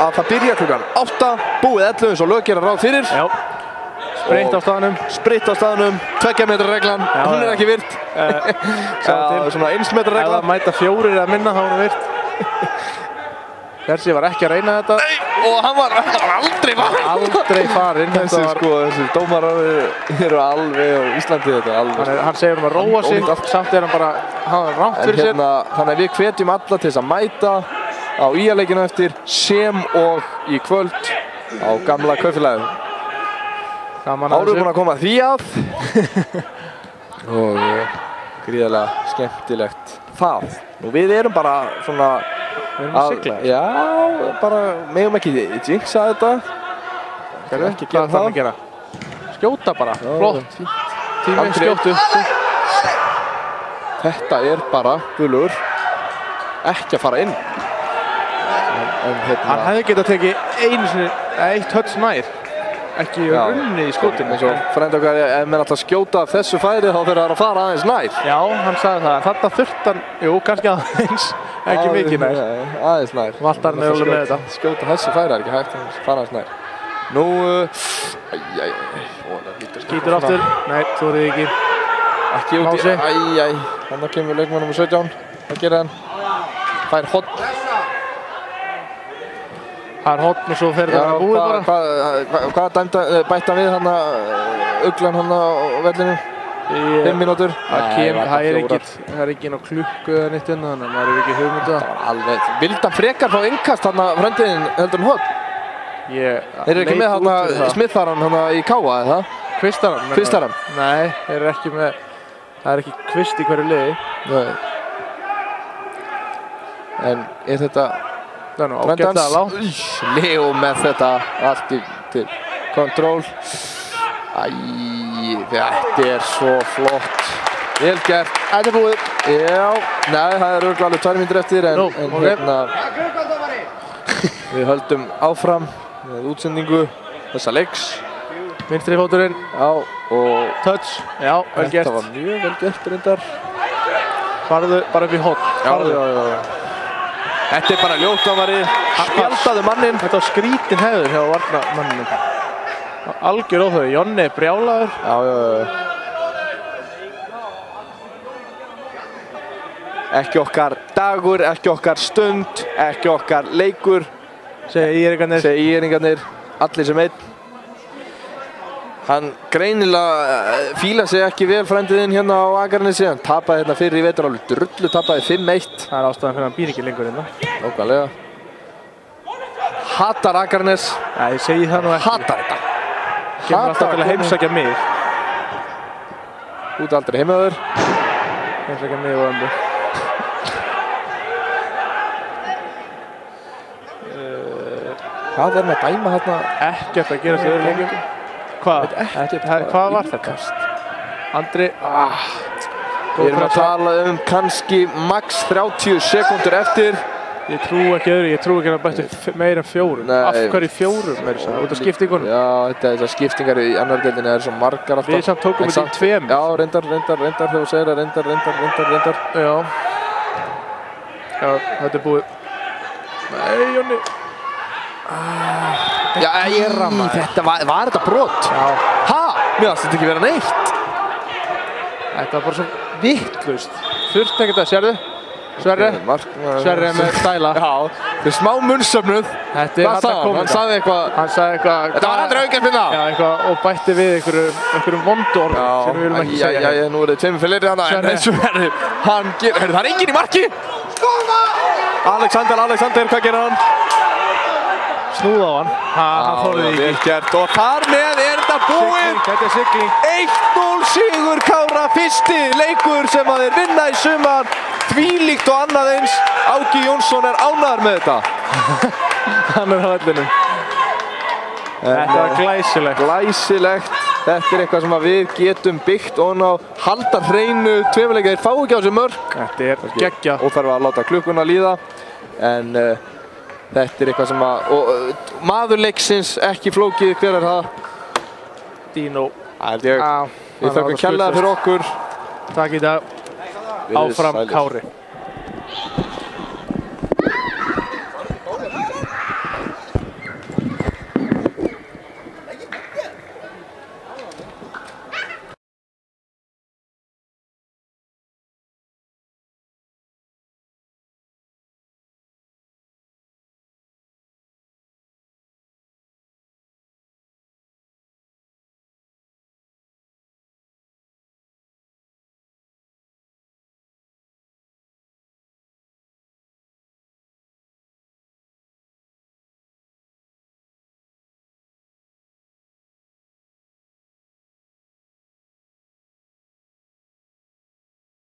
að það byrja klukkan 8, búið 11 eins og lög gera ráð fyrir. Já. Spritt á staðnum. Spritt á staðnum, 2 metra reglan, hún er ekki virt. Svona 1 metra reglan. Ef það mæta 4 að minna, þá er hún virt. Hersi var ekki að reyna þetta. Nei, og hann var aldrei farinn. Aldrei farinn. Þessi dómarar eru alveg á Íslandi þetta. Hann segir að róa sig, samt er hann bara, hann er rangt fyrir sér. Þannig að við hvetjum alla til þess að mæta á IA-leikinu eftir sem og í kvöld á gamla kaupfélaginu. Árum búin að koma því að. Og gríðarlega skemmtilegt það. Nú við erum bara svona Við erum að sigla. Já, bara megum ekki jinxa þetta. Hvað er ekki að gera það að gera? Skjóta bara, flott. Tíminn skjóttu. Þetta er bara gulur. Ekki að fara inn. Hann hefði getað tekið eitt höts nær. Ekki unnið í skotinu. Eins og frændi okkar, ef menn alltaf skjóta af þessu færi þá fyrir það að fara aðeins nær. Já, hann sagði það. Þarna þurfti hann, jú, kannski aðeins. Ekki mikið nær. Aðeins nær. Valtarinn er alveg með þetta. Skjóta þessu færi er ekki hægt að fara aðeins nær. Nú, skýtur aftur. Nei, þú er ekki. Ekki út í, þannig kemur leikmann nr. 17. Hvað gerir hann? Fær hotn. Það er hotn og svo fer það að búið bara. Hvað bætti hann við hann uglan hann á vellinu? 5 mínútur. Það er ekki ná klukku eða neitt inn, þannig að maður er ekki hugmyndu það. Alveg, vildan frekar fá innkast hann að fröndiðin heldur hann hotn? Þeir eru ekki með hann smitharan hann í Káa eða það? Kvistaran? Nei, þeir eru ekki með, það er ekki kvist í hverju liði. Nei. En er þetta Það er nú ágætlega lágt. Leo með þetta allt til kontról. Þetta er svo flott. Vel gert. Þetta er búið. Já, nei, það er örugglega alveg 2 mínútur eftir en hérna við höldum áfram með útsendingu þessa leiks. Vinstri fóturinn. Já, og touch. Já, vel gert. Þetta var mjög vel gert reyndar. Farðu bara upp í hotn. Já. Þetta er bara ljótdómari, spjaldaðu manninn. Þetta var skrítin hefður hjá varnarmanninum. Algjör óþöðu, Jonni er brjálaður. Já. Ekki okkar dagur, ekki okkar stund, ekki okkar leikur. Segja íringarnir. Allir sem einn. Hann greinilega fíla sig ekki vel frændiðinn hérna á Akranesi. Hann tapaði hérna fyrir í vetur alveg drullu, tapaði 5-1. Það ástæðan fyrir að hann býr ekki lengur hérna. Nákvæmlega. Hatar Akranes. Nei, ég segi það nú ekki. Hatar þetta. Kemur alltaf til að heimsækja mig. Út aldrei heimaður. Heimsækja mig og ömmu. Hvað er hann að dæma hérna? Ekkert að gera þessu öðru leikjum. Hvað? Hvað var þetta? Andri, Við erum að tala kannski max 30 sekúndur eftir. Ég trú ekki öðru, ég trú ekki að hann bætti meira en 4. Af hverju 4 meira þess að? Út af skiptingunum? Já, þessar skiptingar í annar deildinni eru svo margar alltaf. Við samt tókum þetta í 2. Já, reyndar, þegar þú segir það, reyndar. Já. Já, þetta er búið. Nei, Jónni. Þetta var þetta brot? Já. Ha? Mér finnst þetta ekki vera neitt. Þetta var bara svo vitlaust. Þurfti ekkert að, sérðu? Sverri er með stæla. Já, það er smá munnsöfnuð. Hvað sagði hann? Hann sagði eitthvað. Þetta var aldrei aukaspyrna. Já, eitthvað og bætti við einhverjum vondorð sem við viljum ekki segja. Já, nú er þetta 2 fyrir hana. En Sverri, það er enginn í marki. Alexander, hvað gerir hann? Snúð á hann. Hann þorði ekki. Vel gert og þar með er þetta búið. Þetta er sigling. 1-0 sigur Kára, fyrsti leikur sem að þeir vinna í sumar. Þvílíkt og annað eins. Áki Jónsson er ánægður með þetta. Hann er á vellinum. Þetta var glæsilegt. Glæsilegt. Þetta er eitthvað sem við getum byggt og halda hreinu tveimleika. Þeir fá ekki á þessu mörk. Þetta er geggjað. Óþarf að láta klukkuna líða. En þetta er eitthvað sem maður leiksins, ekki flókið. Hver er það? Dino. Það held ég. Við þökkum kærlega fyrir okkur. Takk í dag. Áfram Kári.